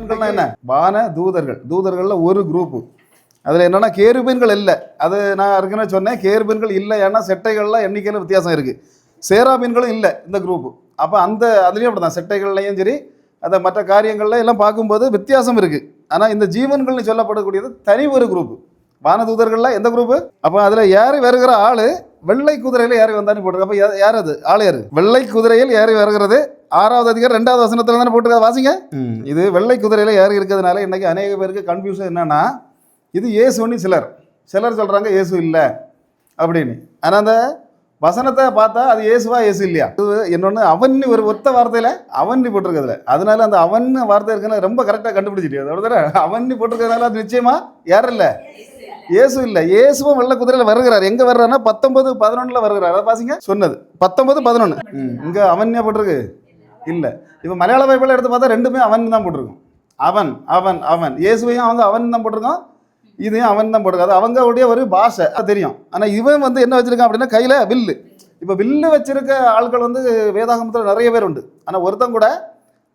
ஜீவன்கள்னா என்ன? வான தூதர்கள். தூதர்களில் ஒரு குரூப்பு. அதில் என்னென்னா கேருபீன்கள் இல்லை. அது நான் ஏற்கனவே சொன்னேன், கேருபீன்கள் இல்லை. ஏன்னா செட்டைகள்லாம் எண்ணிக்கையில் வித்தியாசம் இருக்குது. சேராபீன்களும் இல்லை இந்த குரூப்பு. அப்போ அந்த அதுலேயும் அப்படி தான், செட்டைகள்லையும் சரி அதை மற்ற காரியங்கள்ல எல்லாம் பார்க்கும்போது வித்தியாசம் இருக்குது. ஆனால் இந்த ஜீவன்கள்னு சொல்லப்படக்கூடியது தனி ஒரு குரூப்பு. வானதூதர்கள்ல எந்த குரூப்பு? அப்போ அதில் ஏறி வருகிற ஆள் வெள்ளை குதிரையில் ஏறி வந்தான்னு போட்டிருக்கு. அப்போ யார் அது? ஆள் யார்? வெள்ளை குதிரையில் ஏறி வருகிறது 6வது அதிகாரம் 2வது வசனத்தில் தானே போட்டிருக்காது, வாசிங்க. இது வெள்ளை குதிரையில் ஏறி இருக்கிறதுனால இன்றைக்கி அநேக பேருக்கு கன்ஃபியூஷன் என்னன்னா, இது இயேசுன்னு சிலர் சொல்கிறாங்க இயேசு இல்லை அப்படின்னு. ஆனால் அந்த வசனத்தை பார்த்தா அது இயேசுவா இயேசு இல்லையா? இன்னொன்று அவன்னு ஒரு ஒத்த வார்த்தையில் அவன்னு போட்டிருக்கிறதுல, அதனால அந்த அவன் வார்த்தை இருக்குன்னு ரொம்ப கரெக்டாக கண்டுபிடிச்சிட்டு அதோட அவன்னு போட்டிருக்கிறதுனால அது நிச்சயமா யாரும் இல்லை, இயேசு இல்லை. இயேசுவும் வெள்ளை குதிரையில் வருகிறார். எங்கே வர்றாருன்னா 19:11 வருகிறார். அதை பாசிங்க, சொன்னது 19:11. இங்கே அவன்யா போட்டிருக்கு இல்லை. இப்போ மலையாள பைபிள் எடுத்து பார்த்தா ரெண்டுமே அவன் தான் போட்டிருக்கும். அவன் அவன் அவன் இயேசுவையும் அவங்க அவன் தான் போட்டிருக்கோம், இதையும் அவன் தான் போட்டிருக்காது. அவங்களுடைய ஒரு பாஷை தெரியும். ஆனால் இவன் வந்து என்ன வச்சிருக்கான் அப்படின்னா கையில் வில்லு. இப்போ வில்லு வச்சிருக்க ஆட்கள் வந்து வேதாகமத்தில் நிறைய பேர் உண்டு. ஆனால் ஒருத்தன் கூட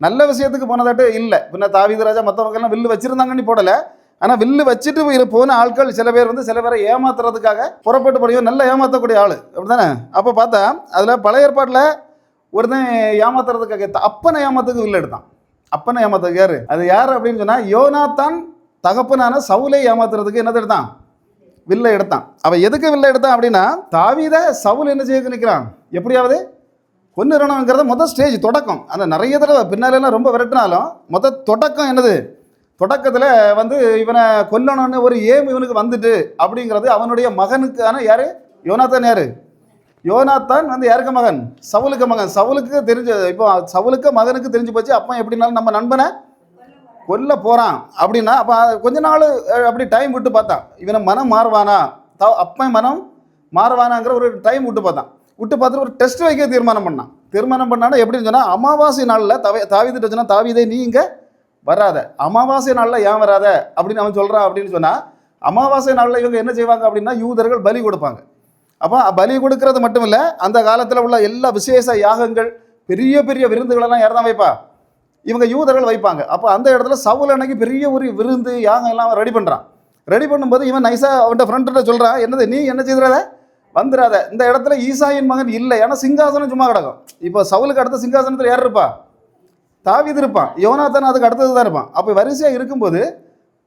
நல்ல விஷயத்துக்கு போனதாட்டு இல்லை. பின்ன தாவீது ராஜா மற்றவங்கெல்லாம் வில்லு வச்சிருந்தாங்கன்னு போடலை. ஆனால் வில்லு வச்சுட்டு போன ஆட்கள் சில பேர் வந்து சில பேரை ஏமாத்துறதுக்காக புறப்பட்டு போறியோ நல்ல ஏமாற்றக்கூடிய ஆள் அப்படி தானே. அப்போ பார்த்தா அதில் பழைய ஏற்பாட்டில் ஒருத்தன் ஏமாத்துறதுக்காக அப்பனை ஏமாத்துக்கு வில்லு எடுத்தான். அப்பனை ஏமாத்துக்கு யாரு? அது யார் அப்படின்னு சொன்னால் யோனாத்தான் தகப்பனான சவுலை ஏமாத்துறதுக்கு என்னது எடுத்தான்? வில்லை எடுத்தான். அவன் எதுக்கு வில்லை எடுத்தான் அப்படின்னா, தாவீத சவுல் என்ன செய்ய நிற்கிறான், எப்படியாவது கொன்னுறணுங்கிறத முதல் ஸ்டேஜ் தொடக்கம். அந்த நிறைய தடவை பின்னாலெல்லாம் ரொம்ப விரட்டினாலும் தொடக்கம் என்னது? தொடக்கத்தில் வந்து இவனை கொல்லணும்னு ஒரு இவனுக்கு வந்துட்டு அப்படிங்கிறது அவனுடைய மகனுக்கான யாரு? யோனாத்தான். யாரு யோனாத்தான்? வந்து யாருக்கு மகன்? சவுலுக்கு மகன். சவுலுக்கு தெரிஞ்ச, இப்போ சவுலுக்கு மகனுக்கு தெரிஞ்சு போச்சு அப்போ எப்படின்னாலும் நம்ம நண்பனை கொல்ல போகிறான் அப்படின்னா. அப்போ கொஞ்ச நாள் அப்படி டைம் விட்டு பார்த்தான், இவனை மனம் மாறுவானா, அப்பன் மனம் மாறுவானாங்கிற ஒரு டைம் விட்டு பார்த்துட்டு ஒரு டெஸ்ட் வைக்க தீர்மானம் பண்ணான்னா எப்படின்னு சொன்னால், அமாவாசை நாளில் தாவீதுட்டு சொன்னால், தாவீதை நீ இங்கே வராத, அமாவாசை நாளில் ஏன் வராத அப்படின்னு அவன் சொல்கிறான். அப்படின்னு சொன்னால் அமாவாசை நாளில் இவங்க என்ன செய்வாங்க அப்படின்னா, யூதர்கள் பலி கொடுப்பாங்க. அப்போ பலி கொடுக்கறது மட்டும் இல்லை, அந்த காலத்தில் உள்ள எல்லா விசேஷ யாகங்கள், பெரிய பெரிய விருந்துகளெல்லாம் யார் தான் வைப்பா? இவங்க யூதர்கள் வைப்பாங்க. அப்போ அந்த இடத்துல சவுல் அன்னைக்கு பெரிய ஒரு விருந்து யாகம் எல்லாம் ரெடி பண்ணுறான். ரெடி பண்ணும்போது இவன் நைஸாக அவன்கிட்ட ஃப்ரெண்ட்ட சொல்கிறான், என்னது நீ என்ன செய்திடாத, வந்துடாத, இந்த இடத்துல ஈசாயின் மகன் இல்லை, ஏன்னா சிங்காசனம் சும்மா கிடக்கும். இப்போ சவுலுக்கு அடுத்த சிங்காசனத்தில் யார் இருப்பா? தாவீது இருப்பான். யோனாத்தான் அதுக்கு அடுத்தது தான் இருப்பான். அப்போ வரிசையாக இருக்கும்போது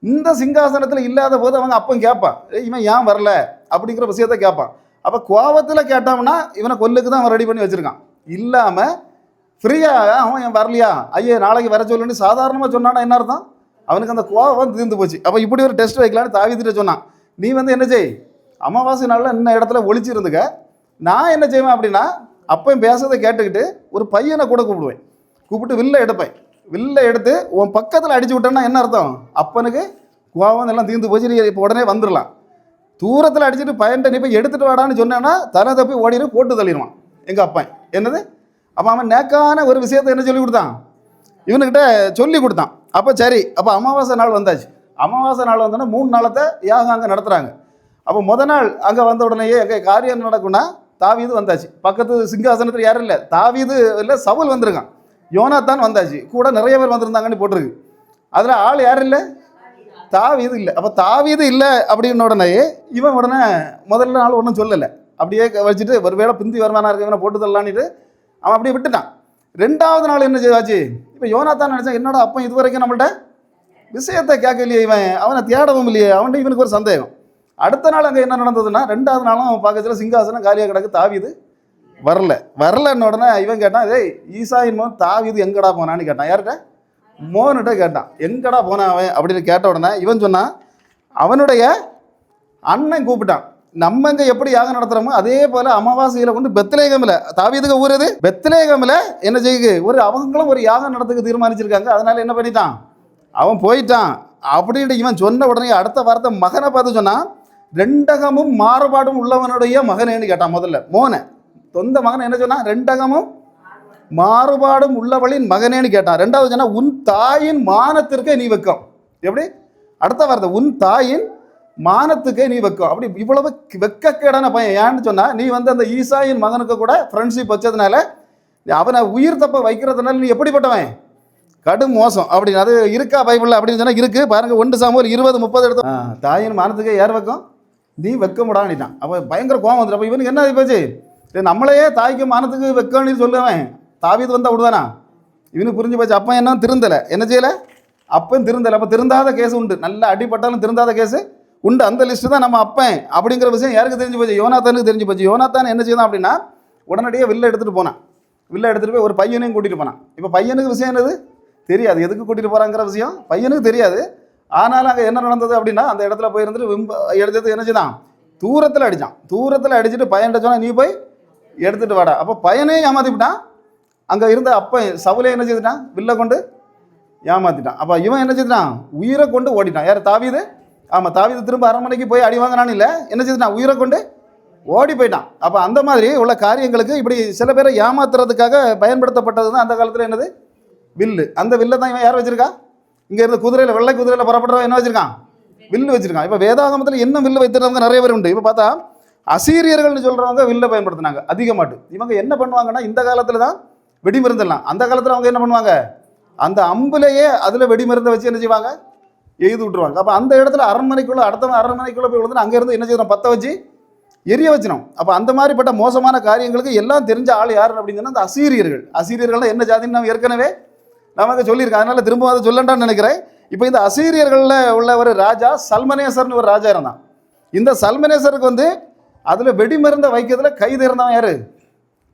இந்த சிங்காசனத்தில் இல்லாத போது அவங்க அப்போ கேட்பான், இவன் ஏன் வரல அப்படிங்கிற விஷயத்த கேட்பான். அப்போ கோபத்தில் கேட்டான்னா இவனை கொல்லுக்கு தான் அவன் ரெடி பண்ணி வச்சுருக்கான். இல்லாமல் ஃப்ரீயாக அவன் என் வரலையா, ஐயே நாளைக்கு வர சொல்லுன்னு சாதாரணமாக சொன்னான்னா என்ன அர்த்தம்? அவனுக்கு அந்த கோபம் தீர்ந்து போச்சு. அப்போ இப்படி ஒரு டெஸ்ட் வைக்கலான்னு தாவீதுட்ட சொன்னான், நீ வந்து என்ன செய், அமாவாசை நாளில் இன்ன இடத்துல ஒழிச்சிருந்துக்க, நான் என்ன செய்வேன் அப்படின்னா அப்பையும் பேசுறதை கேட்டுக்கிட்டு ஒரு பையனை கூட கூப்பிட்டு வில்லை எடுப்பேன். வில்லை எடுத்து உன் பக்கத்தில் அடிச்சு விட்டேன்னா என்ன அர்த்தம்? அப்பனுக்கு கோபம் எல்லாம் தீர்ந்து போச்சு, நீ இப்போ உடனே வந்துடலாம். தூரத்தில் அடிச்சுட்டு பையன்ட்ட நீ போய் எடுத்துகிட்டு வாடான்னு சொன்னேன்னா தலை தப்பி ஓடிடு, போட்டு தள்ளிடுவான் எங்கள் அப்பன். என்னது? அப்போ அவன் நேக்கான ஒரு விஷயத்தை என்ன சொல்லி கொடுத்தான், இவனுக்கிட்ட சொல்லி கொடுத்தான். அப்போ சரி, அப்போ அமாவாசை நாள் வந்தாச்சு. அமாவாசை நாள் வந்தோன்னா 3 நாளத்தை யாகம் அங்கே நடத்துகிறாங்க. அப்போ நாள் அங்கே வந்த உடனேயே எங்கே காரியம் நடக்கும்னா தாவீது வந்தாச்சு. பக்கத்து சிங்காசனத்தில் யாரும் இல்லை, தாவீது இல்லை, சவுல் வந்திருக்கான். யோனாத்தான் வந்தாச்சு, கூட நிறைய பேர் வந்திருந்தாங்கன்னு போட்டிருக்கு. அதில் ஆள் யாரும் இல்லை, தாவீது இல்லை. அப்போ தாவீது இல்லை அப்படின்னு உடனே இவன் உடனே முதல்ல நாள் ஒன்றும் சொல்லலை, அப்படியே வச்சுட்டு ஒரு வேளை பிந்தி வருமானா இருக்க இவனை போட்டு தரலான்ட்டு அவன் அப்படியே விட்டுட்டான். 2வது நாள் என்ன செய்வாச்சு, இப்போ யோனாத்தான் நினச்சான், என்னோட அப்போ இது வரைக்கும் நம்மள்ட்ட விஷயத்தை கேட்கலையே, இவன் அவனை தேடவும் இல்லையே, அவன்கிட்ட இவனுக்கு ஒரு சந்தேகம். அடுத்த நாள் அங்கே என்ன நடந்ததுன்னா, 2வது நாளும் அவன் பார்க்கறதுல சிங்காசனம் காலியாக கிடக்கு, தாவீது வரலன்னு உடனே இவன் கேட்டான், ஏய் ஈசாயின் மோன் தாவீது எங்கடா போனான்னு கேட்டான். யார்கிட்ட? மோன்கிட்ட கேட்டான், எங்கடா போனான் அவன் அப்படின்னு கேட்ட உடனே இவன் சொன்னான், அவனுடைய அண்ணன் கூப்பிட்டான், நம்ம இங்கே எப்படி யாகம் நடத்துகிறோமோ அதே போல் அமாவாசையில் கொண்டு பெத்லேகமில், தாவீதுக்கு ஊர் எது? பெத்லேகமில் என்ன செய்யுது, அவங்களும் ஒரு யாகம் நடத்துக்கு தீர்மானிச்சிருக்காங்க. அதனால என்ன பண்ணிட்டான், அவன் போயிட்டான் அப்படின்ட்டு இவன் சொன்ன உடனே அடுத்த வார்த்தை மகனை பார்த்து சொன்னான், 2 மாறுபாடும் உள்ளவனுடைய மகனேன்னு கேட்டான். முதல்ல மோனை சொந்த மகன் என்ன சொன்னா, 2 மாறுபாடும் உள்ளவளின் மகனேன்னு கேட்டான். 2வது சொன்னா, உன் தாயின் மானத்திற்கே நீ வெக்கம். எப்படி? அடுத்த வார்த்தை, உன் தாயின் மானத்துக்கே நீ வெக்கம். அப்படி இவ்வளவு வெக்கக்கேடான பையன். ஏன்னு சொன்னா, நீ வந்து அந்த ஈசாயின் மகனுக்கு கூட ஃப்ரெண்ட்ஷிப் வச்சதுனால, அவனை உயிர் தப்ப வைக்கிறதுனால நீ எப்படிப்பட்டவன், கடும் மோசம் அப்படின்னு அது இருக்கா பைபிளில் அப்படின்னு சொன்னால் இருக்குது பாருங்கள். 1 சாமுவேல் 20-30 எடுத்து தாயின் மானத்துக்கு யார் வெக்கம் நீ வெக்க முடானிட்டான். அப்போ பயங்கர கோவம் வந்துடும். அப்போ இவனுக்கு என்ன போச்சு, நம்மளையே தாய்க்கு மானத்துக்கு வெக்கம்னு சொல்லுவேன். தாவீது வந்தால் விடுவானா? இவனுக்கு புரிஞ்சு போச்சு. அப்போ என்ன திருந்தலை, என்ன செய்யலை, அப்பன் திருந்தலை. அப்போ திருந்தாத கேஸ் உண்டு, நல்லா அடிப்பட்டாலும் திருந்தாத கேஸு உண்டு. அந்த லிஸ்ட்டு தான் நம்ம அப்பன் அப்படிங்கிற விஷயம் யாருக்கு தெரிஞ்சு போச்சு, யோனாத்தானுக்கு தெரிஞ்சு போச்சு. யோனாத்தான் என்ன செய்தான் அப்படின்னா உடனடியே வில்லை எடுத்துகிட்டு போனான். வில்லை எடுத்துகிட்டு போய் ஒரு பையனையும் கூட்டிகிட்டு போனான். இப்போ பையனுக்கு விஷயம் என்னது தெரியாது, எதுக்கு கூட்டிகிட்டு போகிறாங்கிற விஷயம் பையனுக்கு தெரியாது. ஆனாலும் அங்கே என்ன நடந்தது அப்படின்னா அந்த இடத்துல போய் இருந்துட்டு எடுத்தது என்ன செய்தான், தூரத்தில் அடித்தான். தூரத்தில் அடிச்சுட்டு பையன்கிட்ட சொன்னால் நீ போய் எடுத்துகிட்டு வாடா. அப்போ பையனே ஏமாற்றிவிட்டான். அங்கே இருந்த அப்பன் சவுலே என்ன செய்துட்டான், வில்லை கொண்டு ஏமாற்றிட்டான். அப்போ இவன் என்ன செய்தான், உயிரை கொண்டு ஓடிட்டான். யார், தாவீது. ஆமாம், தாவீது திரும்ப அரண்மனைக்கு போய் அடி வாங்கினான்னு இல்லை, என்ன செய்தான், உயிரை கொண்டு ஓடி போயிட்டான். அப்போ அந்த மாதிரி உள்ள காரியங்களுக்கு இப்படி சில பேரை ஏமாத்துறதுக்காக பயன்படுத்தப்பட்டது தான் அந்த காலத்தில் என்னது, வில்லு. அந்த வில்லை தான் இவன் யார் வச்சிருக்கா, இங்கே இருந்த குதிரையில், வெள்ளை குதிரையில் புறப்படுறவன் என்ன வச்சிருக்கான், வில்லு வச்சிருக்கான். இப்போ வேதாகமத்தில் இன்னும் வில்லு வைத்திருந்தவங்க நிறைய பேர் உண்டு. இப்போ பார்த்தா அசீரியர்கள்னு சொல்கிறவங்க வில்லை பயன்படுத்தினாங்க அதிகமாட்டு. இவங்க என்ன பண்ணுவாங்கன்னா இந்த காலத்தில் தான் வெடிமருந்தெல்லாம், அந்த காலத்தில் அவங்க என்ன பண்ணுவாங்க, அந்த அம்புலையே அதில் வெடிமருந்தை வச்சு என்ன செய்வாங்க, எய்து விட்டுருவாங்க. அப்போ அந்த இடத்துல அரண்மனைக்குள்ளே, அடுத்தவங்க அரண்மனைக்குள்ளே போய் விழுந்து அங்கேருந்து என்ன செய்யணும், பற்ற வச்சு எரிய வச்சிடும். அப்போ அந்த மாதிரிப்பட்ட மோசமான காரியங்களுக்கு எல்லாம் தெரிஞ்ச ஆள் யார் அப்படின்னு சொன்னால் அந்த அசீரியர்கள். அசீரியர்கள்லாம் என்ன ஜாதின்னு நம்ம ஏற்கனவே நமக்கு சொல்லியிருக்கேன், அதனால் திரும்ப அதை சொல்லண்டான்னு நினைக்கிறேன். இப்போ இந்த அசீரியர்களில் உள்ள ஒரு ராஜா சல்மனேசர்னு ஒரு ராஜா இருந்தான். இந்த சல்மனேசருக்கு வந்து அதில் வெடிமருந்தை வைக்கிறதுல கை தேர்ந்தவன் யார்,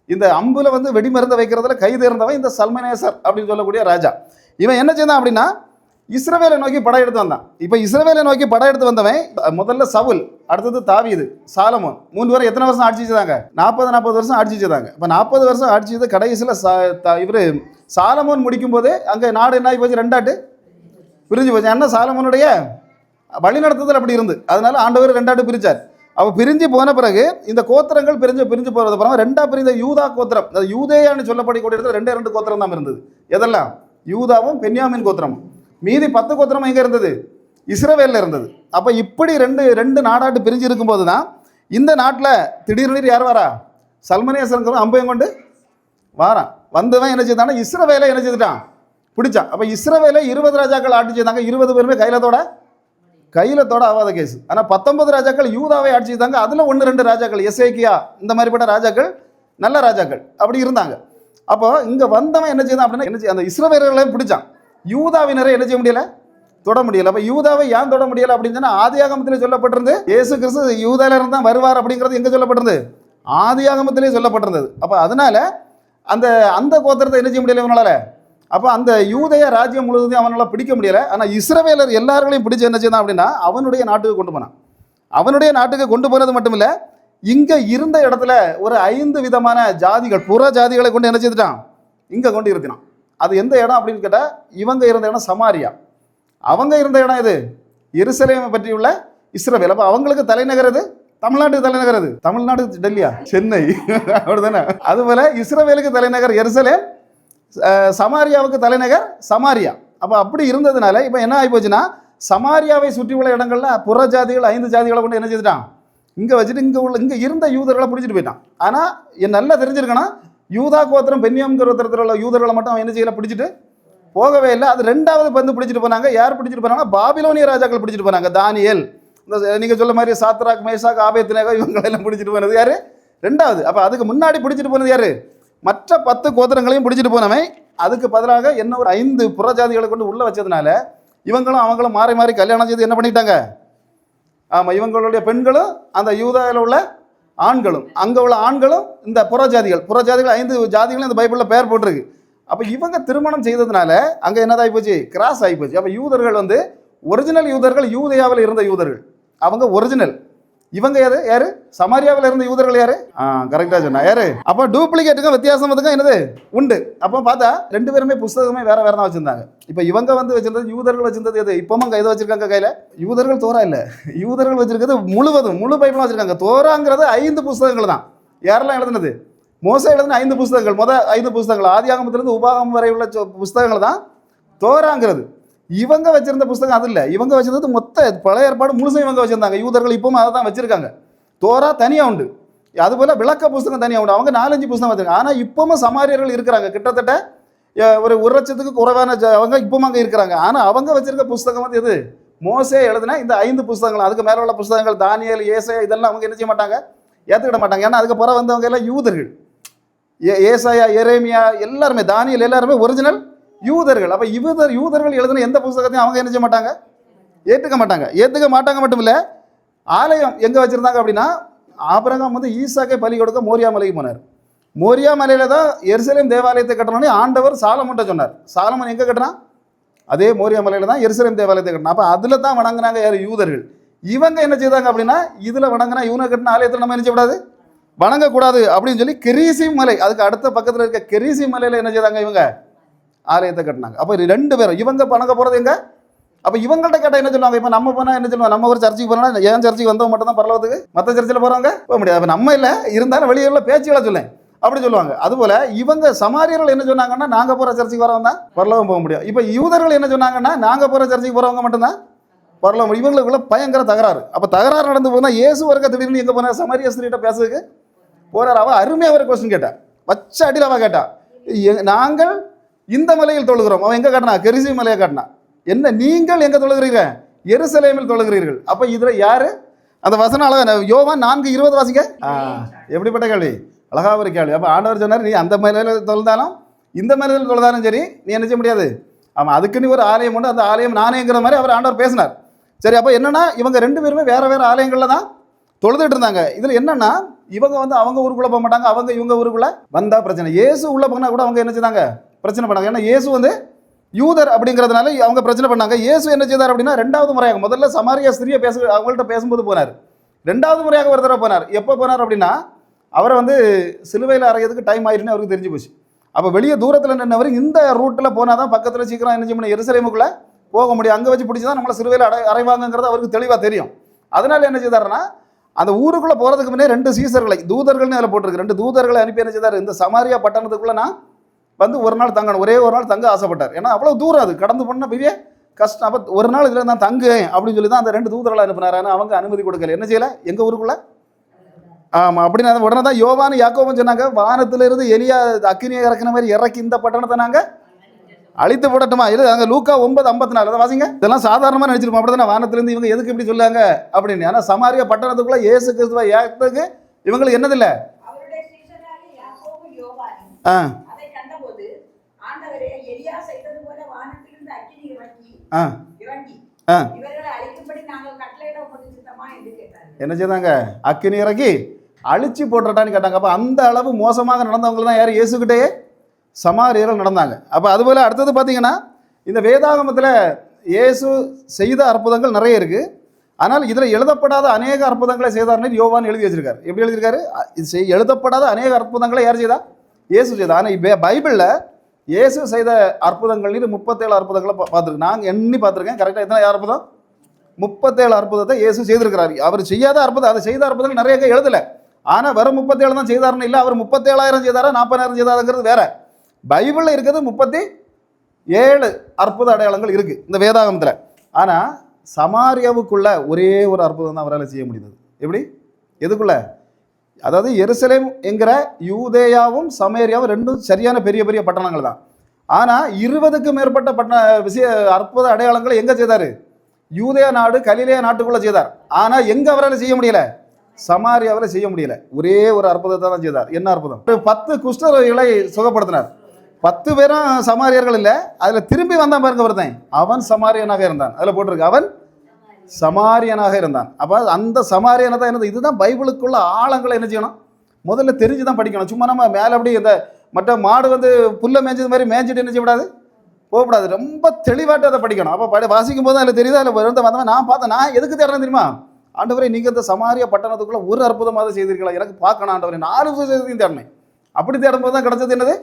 இந்த அம்புல வந்து வெடிமருந்தை வைக்கிறதுல கை தேர்ந்தவன் இந்த சல்மனேசர் அப்படின்னு சொல்லக்கூடிய ராஜா. இவன் என்ன செய்தான் அப்படின்னா இஸ்ரவேலை நோக்கி படையெடுத்து வந்தான். இப்போ இஸ்ரவேலை நோக்கி படையெடுத்து வந்தவன் முதல்ல சவுல், அடுத்தது தாவீது, சாலமோன். 3 பேரும் எத்தனை வருஷம் ஆட்சி செய்தாங்க, 40 வருஷம் ஆட்சி செய்தாங்க. இப்போ 40 வருஷம் ஆட்சி செய்து கடைசியில் இவர் சாலமோன் முடிக்கும் போதே அங்கே நாடு என்ன ஆகி போச்சு, 2 ஆட்டு பிரிஞ்சு போச்சு. ஏன்னா சாலமோனுடைய வழிநடத்துதல் அப்படி இருந்து, அதனால ஆண்டவர் 2 ஆட்டு பிரித்தார். அவள் பிரிஞ்சு போன பிறகு இந்த கோத்திரங்கள் பிரிஞ்சு போகிறது பிறகு 2ஆ பிரிந்த யூதா கோத்திரம், அது யூதேயான்னு சொல்லப்படக்கூடிய இடத்துல 2 கோத்திரம் தான் இருந்தது. எதெல்லாம், யூதாவும் பென்யாமின் கோத்திரமும். மீதி 10 கோத்திரம் எங்கே இருந்தது, இஸ்ரவேலில் இருந்தது. அப்போ இப்படி ரெண்டு நாடாட்டு பிரிஞ்சு இருக்கும்போது தான் இந்த நாட்டில் திடீர்னு யார் வரா, சல்மனேசருங்கிறவன் அம்பையும் கொண்டு வாரான். வந்தவன் என்ன செய்தான்னா இஸ்ரவேலை என்ன செய்துட்டான், பிடிச்சான். அப்போ இஸ்ரவேலை 20 ராஜாக்கள் ஆட்சி செய்தாங்க. 20 பேருமே கையிலத்தோட ஆகாத கேஸ். ஆனால் 19 ராஜாக்கள் யூதாவை ஆட்சி செய்தாங்க. அதில் 1-2 ராஜாக்கள், எசேக்கியா இந்த மாதிரிப்பட்ட ராஜாக்கள் நல்ல ராஜாக்கள் அப்படி இருந்தாங்க. அப்போ இங்கே வந்தவன் என்ன செய்தான் அப்படின்னா அந்த இஸ்ரவேலர்களையும் பிடிச்சான். யூதாவினரை என்ன செய்ய முடியலை, தொட முடியலை. அப்போ யூதாவை ஏன் தொட முடியலை அப்படின்னு சொன்னால் ஆதியாகமத்திலே சொல்லப்பட்டிருந்து இயேசு கிறிஸ்து யூதாவிலிருந்து தான் வருவார் அப்படிங்கிறது எங்கே சொல்லப்பட்டிருந்தது, ஆதியாகமத்திலே சொல்லப்பட்டிருந்தது. அப்போ அதனால அந்த கோத்திரத்தை என்ன செய்ய முடியலை இவனால. அப்போ அந்த யூதேய ராஜ்யம் முழுவதும் அவனால் பிடிக்க முடியலை. ஆனால் இஸ்ரவேலர் எல்லார்களையும் பிடிச்சி என்ன செய்தான் அப்படின்னா அவனுடைய நாட்டுக்கு கொண்டு போனான். அவனுடைய நாட்டுக்கு கொண்டு போனது மட்டும் இல்லை, இங்கே இருந்த இடத்துல ஒரு 5 விதமான ஜாதிகள், புற ஜாதிகளை கொண்டு என்ன செய்துட்டான், இங்கே கொண்டு இருக்கிறான். அது எந்த இடம் அப்படின்னு கேட்டால் இவங்க இருந்த இடம் சமாரியா, அவங்க இருந்த இடம் இது எருசலேமை பற்றியுள்ள இஸ்ரவேல். அப்போ அவங்களுக்கு தலைநகர் இது, தமிழ்நாட்டுக்கு தலைநகர் இது, தமிழ்நாடு டெல்லியா, சென்னை அப்படிதானே. அதுபோல இஸ்ரவேலுக்கு தலைநகர் எருசலேம், சமாரியாவுக்கு தலைநகர் சமாரியா. அப்போ அப்படி இருந்ததுனால இப்போ என்ன ஆகி போச்சுன்னா சமாரியாவை சுற்றி உள்ள இடங்கள்ல புற ஜாதிகள் 5 ஜாதிகளை கொண்டு என்ன செய்துட்டான், இங்கே வச்சுட்டு இங்கே இருந்த யூதர்களை பிடிச்சிட்டு போயிட்டான். ஆனால் என் நல்லா தெரிஞ்சிருக்கணும், யூதா கோத்திரம் பென்யாமின் கோத்திரத்தில் உள்ள யூதர்களை மட்டும் அவன் என்ன செய்யலை, பிடிச்சிட்டு போகவே இல்லை. அது 2வது வந்து பிடிச்சிட்டு போனாங்க. யார் பிடிச்சிட்டு போனாங்கன்னா பாபிலோனிய ராஜாக்கள் பிடிச்சிட்டு போனாங்க. தானியேல், இந்த நீங்கள் சொல்ல மாதிரி சாத்ராக், மேஷாக், ஆபேத்நேகோ இவங்களெல்லாம் பிடிச்சிட்டு போனது யார், 2வது. அப்போ அதுக்கு முன்னாடி பிடிச்சிட்டு போனது யார், மற்ற 10 கோத்திரங்களையும் பிடிச்சிட்டு போனவன். அதுக்கு பதிலாக என்ன ஒரு 5 புறஜாதிகளை கொண்டு உள்ளே வச்சதுனால இவங்களும் அவங்களும் மாறி மாறி கல்யாணம் செய்து என்ன பண்ணிட்டாங்க. ஆமாம், இவங்களுடைய பெண்களும் அந்த யூதாவில் உள்ள ஆண்களும், அங்கே உள்ள ஆண்களும் இந்த புறஜாதிகள் 5 ஜாதிகளும் இந்த பைபிளில் பெயர் போட்டிருக்கு. அப்போ இவங்க திருமணம் செய்ததுனால அங்கே என்னதாகி போச்சு, கிராஸ் ஆகி போச்சு. அப்போ யூதர்கள் வந்து ஒரிஜினல் யூதர்கள், யூதேயாவில் இருந்த யூதர்கள் அவங்க ஒரிஜினல். இவங்க யாரு சமாரியாவில் இருந்த யூதர்கள் யாரு, கரெக்டாக சொன்னா யாரு. அப்போ டூப்ளிகேட்டுக்கும் வித்தியாசத்துக்கும் என்னது உண்டு. அப்போ பார்த்தா 2 பேருமே புஸ்தகமே வேற தான் வச்சிருந்தாங்க. இப்போ இவங்க வந்து வச்சிருந்தது, யூதர்கள் வச்சிருந்தது எது, இப்பவும் இதை வச்சிருக்காங்க கையில். யூதர்கள் தோரா இல்லை, யூதர்கள் வச்சிருக்கிறது முழு பைபிளும் வச்சிருக்காங்க. தோராங்கிறது 5 புஸ்தகங்கள் தான். யாரெல்லாம் எழுதுனது, மோசே எழுதின 5 புஸ்தகங்கள், 5 புஸ்தகங்கள் ஆதியாகமத்திலிருந்து உபாகமம் வரை உள்ள புஸ்தகங்கள் தான் தோராங்கிறது. இவங்க வச்சிருந்த புஸ்தகம் அது இல்லை. இவங்க வச்சிருந்தது மொத்த பழைய ஏற்பாடு முழுசும் இவங்க வச்சிருந்தாங்க. யூதர்கள் இப்பவும் அதை தான் வச்சிருக்காங்க. தோரா தனியாக உண்டு, அதுபோல் விளக்க புஸ்தகம் தனியாக உண்டு. அவங்க 4-5 புஸ்தகம் வச்சிருக்காங்க. ஆனால் இப்பவும் சமாரியர்கள் இருக்கிறாங்க. கிட்டத்தட்ட ஒரு லட்சத்துக்கு குறைவான அவங்க இப்பவும் அங்கே இருக்கிறாங்க. ஆனால் அவங்க வச்சிருக்க புஸ்தகம் வந்து எது? மோசே எழுதுனா இந்த 5 புஸ்தகங்கள். அதுக்கு மேலே உள்ள புஸ்தகங்கள் தானியேல், ஏசாயா இதெல்லாம் அவங்க என்ன செய்ய மாட்டாங்க, ஏற்றுக்கிட மாட்டாங்க. ஏன்னா அதுக்கப்புறம் வந்தவங்க எல்லாம் யூதர்கள். ஏசாயா, எரேமியா எல்லாருமே, தானியேல் எல்லாருமே ஒரிஜினல் யூதர்கள். அப்போ யூதர்கள் எழுதுன எந்த புஸ்தகத்தையும் அவங்க என்ன செய்ய மாட்டாங்க, ஏற்றுக்க மாட்டாங்க. ஏற்றுக்க மாட்டாங்க மட்டும் இல்லை, ஆலயம் எங்கே வச்சுருந்தாங்க அப்படின்னா, ஆபிரகாம் வந்து ஈசாக்கை பலி கொடுக்க மோரியா மலைக்கு போனார். மோரியா மலையில தான் எருசலேம் தேவாலயத்தை கட்டணும்னு ஆண்டவர் சாலமோன்ட்ட சொன்னார். சாலமோன் எங்கே கட்டினா? அதே மோரியா மலையில தான் எருசலேம் தேவாலயத்தை கட்டினா. அப்போ அதில் தான் வணங்கினாங்க யார்? யூதர்கள். இவங்க என்ன செய்தாங்க அப்படின்னா, இதில் வணங்கினா இவனை கட்டின ஆலயத்தில் நம்ம என்ன செய்யக்கூடாது, வணங்கக்கூடாது அப்படின்னு சொல்லி கெரிசிம் மலை, அதுக்கு அடுத்த பக்கத்தில் இருக்க கெரிசிம் மலையில் என்ன செய்தாங்க, இவங்க ஆலயத்தை கட்டினாங்க. அப்போ 2 பேரும் இவங்க வணங்க போகிறது எங்க? அப்போ இவங்கள்ட்ட கேட்டால் என்ன சொல்லுவாங்க? இப்போ நம்ம போனால் என்ன சொல்லுவாங்க, நம்ம ஒரு சர்ச்சுக்கு போனால் ஏன் சர்ச்சுக்கு வந்தவங்க மட்டும் தான் பரலோகத்துக்கு, மற்ற சர்ச்சில் போகிறவங்க போக முடியாது. அப்போ நம்ம இல்லை, இருந்தாலும் வெளியூரில் பேச்சுகளை சொல்லேன் அப்படி சொல்லுவாங்க. அதுபோல் இவங்க சமாரியர்கள் என்ன சொன்னாங்கன்னா, நாங்கள் போகிற சர்ச்சுக்கு வரவங்க தான் பரலோகம் போக முடியும். இப்போ யூதர்கள் என்ன சொன்னாங்கன்னா, நாங்கள் போகிற சர்ச்சுக்கு போகிறவங்க மட்டும்தான் பரலோகம். இவங்களுக்குள்ள பயங்கர தகராறு. அப்போ தகராறு நடந்து போனால் இயேசு வரைக்க திடீர்னு எங்கே போனார், சமாரிய ஸ்திரீட்ட பேசுறதுக்கு போகிறார். அவள் அருமையாக ஒரு கொஸ்டின் கேட்டா, வச்ச அடியில் அவள் கேட்டா, நாங்கள் இந்த மலையில் தொழுகிறோம். அவன் எங்கே காட்டினா? கெரிசி மலையை காட்டினா. என்ன நீங்கள் எங்கே தொழுகிறீர்கள்? எருசலேமில் தொழுகிறீர்கள். அப்போ இதில் யார்? அந்த வசனம் அழகா, யோவான் 4:20 வாசிங்க. எப்படிப்பட்ட கேள்வி, அழகா ஒரு கேள்வி. அப்போ ஆண்டவர் சொன்னார், நீ அந்த மலையில் தொழுதாலும் இந்த மலையில் தொழுதாலும் சரி, நீ என்ன செய்ய முடியாது. ஆமாம், அதுக்கு நீ ஒரு ஆலயம் உண்டு, அந்த ஆலயம் நானேங்கிற மாதிரி அவர் ஆண்டவர் பேசினார். சரி, அப்போ என்னன்னா, இவங்க 2 பேருமே வேறு வேறு ஆலயங்களில் தான் தொழுதுட்டு இருந்தாங்க. இதில் என்னன்னா, இவங்க வந்து அவங்க ஊருக்குள்ளே போக மாட்டாங்க, அவங்க இவங்க ஊருக்குள்ளே வந்தால் பிரச்சனை. இயேசு உள்ளே போனால் கூட அவங்க என்ன செய்தாங்க, பிரச்சனை பண்ணாங்க. ஏன்னா இயேசு வந்து யூதர் அப்படிங்கிறதுனால அவங்க பிரச்சனை பண்ணாங்க. இயேசு என்ன செய்தார் அப்படின்னா, 2வது முறையாக, முதல்ல சமாரியா ஸ்திரியை அவங்கள்ட்ட பேசும்போது போனார். 2வது முறையாக ஒரு தடவை போனார். எப்போ போனார் அப்படின்னா, அவரை வந்து சிலுவையில் அறையிறதுக்கு டைம் ஆயிடுன்னு அவருக்கு தெரிஞ்சு போச்சு. அப்போ வெளியே தூரத்தில் நின்றவர் இந்த ரூட்டில் போனால் தான் பக்கத்தில் சீக்கிரம் என்ன செய்யணும், எருசலேமுக்குள்ளே போக முடியும். அங்கே வச்சு பிடிச்சி தான் நம்மளை சிலுவையில் அறைவாங்கிறது அவருக்கு தெளிவாக தெரியும். அதனால என்ன செய்தாருன்னா, அந்த ஊருக்குள்ளே போகிறதுக்கு முன்னே 2 சீசர்களை, தூதர்கள்னு அதில் போட்டிருக்கு, 2 தூதர்களை அனுப்பி என்ன செய்தார், இந்த சமாரியா பட்டணத்துக்குள்ளே நான் வந்து ஒரு நாள் தங்கணும், ஒரே ஒரு நாள் தங்க ஆசைப்பட்டார். ஏன்னா அவ்வளோ தூரம், அது கடந்து போனால் பெரிய கஷ்டம். அப்போ ஒரு நாள் இதில் நான் தங்குவேன் அப்படின்னு சொல்லி தான் அந்த 2 தூதர்களை அனுப்பினார். ஆனால் அவங்க அனுமதி கொடுக்கல. என்ன செய்யலை, எங்கள் ஊருக்குள்ளே. ஆமாம், அப்படின்னு உடனே தான் யோவான் யாக்கோபும் சொன்னாங்க, வானத்திலிருந்து எலியா அக்கினியை இறக்கின மாதிரி இறக்கி இந்த பட்டணத்தை நாங்கள் அழித்து போடட்டுமா. இது அங்கே லூக்கா 9:54 அதை வாசிங்க. இதெல்லாம் சாதாரணமாக நினச்சிருப்போம். அப்படி தானே, வானத்திலேருந்து இவங்க எதுக்கு இப்படி சொல்லாங்க அப்படின்னு. ஆனால் சமாரியா பட்டணத்துக்குள்ளே இயேசு கிறிஸ்துவை ஏற்றுக்கு இவங்களுக்கு என்னதில்லை. என்ன செய்தாங்க, அக்கினி இறக்கி அழிச்சு போட்டுட்டான்னு கேட்டாங்க. அப்போ அந்த அளவு மோசமாக நடந்தவங்க தான் யார், இயேசுகிட்டே சமாரியர்கள் நடந்தாங்க. அப்போ அதுபோல் அடுத்தது பார்த்தீங்கன்னா, இந்த வேதாகமத்தில் இயேசு செய்த அற்புதங்கள் நிறைய இருக்குது. ஆனால் இதில் எழுதப்படாத அநேக அற்புதங்களை செய்தார்னு யோவான் எழுதி வச்சிருக்காரு. எப்படி எழுதியிருக்காரு, எழுதப்படாத அநேக அற்புதங்களை யார் செய்தா, இயேசு செய்தா. ஆனால் பைபிளில் இயேசு செய்த அற்புதங்கள் 37 அற்புதங்களை பார்த்துருக்கு. நாங்கள் எண்ணி பார்த்துருக்கேன். கரெக்டாக எத்தனை அற்புதம், 37 அற்புதத்தை இயேசு செய்திருக்கிறார். அவர் செய்யாத அற்புதம், அதை செய்த அற்புதங்கள் நிறைய எழுதலை. ஆனால் வெறும் 37 தான் செய்தார்னு இல்லை, அவர் 37,000 செய்தாரா 40,000 செய்தாருங்கிறது வேற. பைபிளில் இருக்கிறது 37 அற்புத அடையாளங்கள் இருக்குது இந்த வேதாகமத்தில். ஆனால் சமாரியாவுக்குள்ள ஒரே ஒரு அற்புதம் தான் அவரால் செய்ய முடிந்தது. எப்படி, எதுக்குள்ள, அதாவது எருசலேம் என்கிற யூதேயாவும் சமேரியாவும் 2 சரியான பெரிய பெரிய பட்டணங்கள் தான். ஆனால் 20க்கும் மேற்பட்ட அற்புத அடையாளங்களை எங்கே செய்தார், யூதேயா நாடு கலிலேயா நாட்டுக்குள்ளே செய்தார். ஆனால் எங்கே அவரால் செய்ய முடியல, சமாரியாவில் செய்ய முடியல. ஒரே ஒரு அற்புதத்தை தான் செய்தார். என்ன அற்புதம், 10 குஷ்டரோகிகளை சுகப்படுத்தினார். 10 பேரும் சமாரியர்கள் இல்லை, அதில் திரும்பி வந்தான் பாருங்க ஒருத்தன், அவன் சமாரியனாக இருந்தான். அதில் போட்டிருக்கு, அவன் சமாரியனாக இருந்தான். அப்போ அந்த சமாரியனை தான் என்னது, இதுதான் பைபிளுக்குள்ள ஆழங்களை என்ன செய்யணும், முதல்ல தெரிஞ்சு தான் படிக்கணும். சும்மா நம்ம மேலே அப்படி இந்த மற்ற மாடு வந்து புல்லை மேய்ஞ்சது மாதிரி மேய்ஞ்சிட்டு என்ன செய்யக்கூடாது, போகக்கூடாது. ரொம்ப தெளிவாட்டு அதை படிக்கணும். அப்போ வாசிக்கும் போது அதில் தெரியுது, அதில் வந்தவன் நான் பார்த்தேன், நான் எதுக்கு தேடுறேன் தெரியுமா, ஆண்டவரே நீங்கள் இந்த சமாரியா பட்டணத்துக்குள்ள ஒரு அற்புதமாக செய்திருக்கலாம், எனக்கு பார்க்கணும் ஆண்டவரே, 4 விஷயத்தையும் தேடினேன். அப்படி தேடும்போது தான் கிடைச்சது என்னது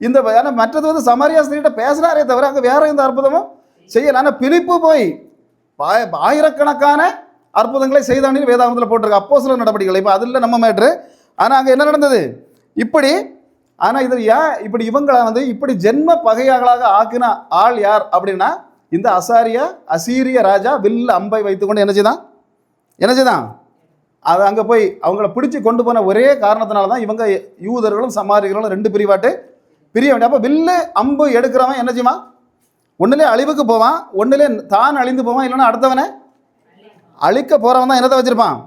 இந்த. ஏன்னா மற்றது வந்து சமாரியா ஸ்திரீட்ட பேசினாரே தவிர அங்கே வேற எந்த அற்புதமும் செய்யல. ஆனால் பிலிப்பு போய் ஆயிரக்கணக்கான அற்புதங்களை செய்தான்னு வேதாகமத்தில் போட்டிருக்கு, அப்போஸ்தலர் நடவடிக்கைகள். இப்போ அதில் நம்ம மேட்ரு. ஆனால் அங்கே என்ன நடந்தது இப்படி. ஆனால் இதில் ஏன் இப்படி இவங்களை வந்து இப்படி ஜென்ம பகையாளர்களாக ஆக்கின ஆள் யார் அப்படின்னா, இந்த அசீரிய ராஜா வில் அம்பை வைத்துக்கொண்டு என்ன செய்தான் அது அங்கே போய் அவங்கள பிடிச்சி கொண்டு போன ஒரே காரணத்தினால தான் இவங்க யூதர்களும் சமாரியர்களும் 2 பிரிவாட்டு பிரிய வேண்டிய. அப்போ வில்லு அம்பு எடுக்கிறவன் என்ன செய்வான்? ஒன்றுலே அழிவுக்கு போவான், ஒன்றுலே தான் அழிந்து போவான், இல்லைன்னா அடுத்தவனை அழிக்க போகிறவன் தான் என்னத்தை வச்சுருப்பான்?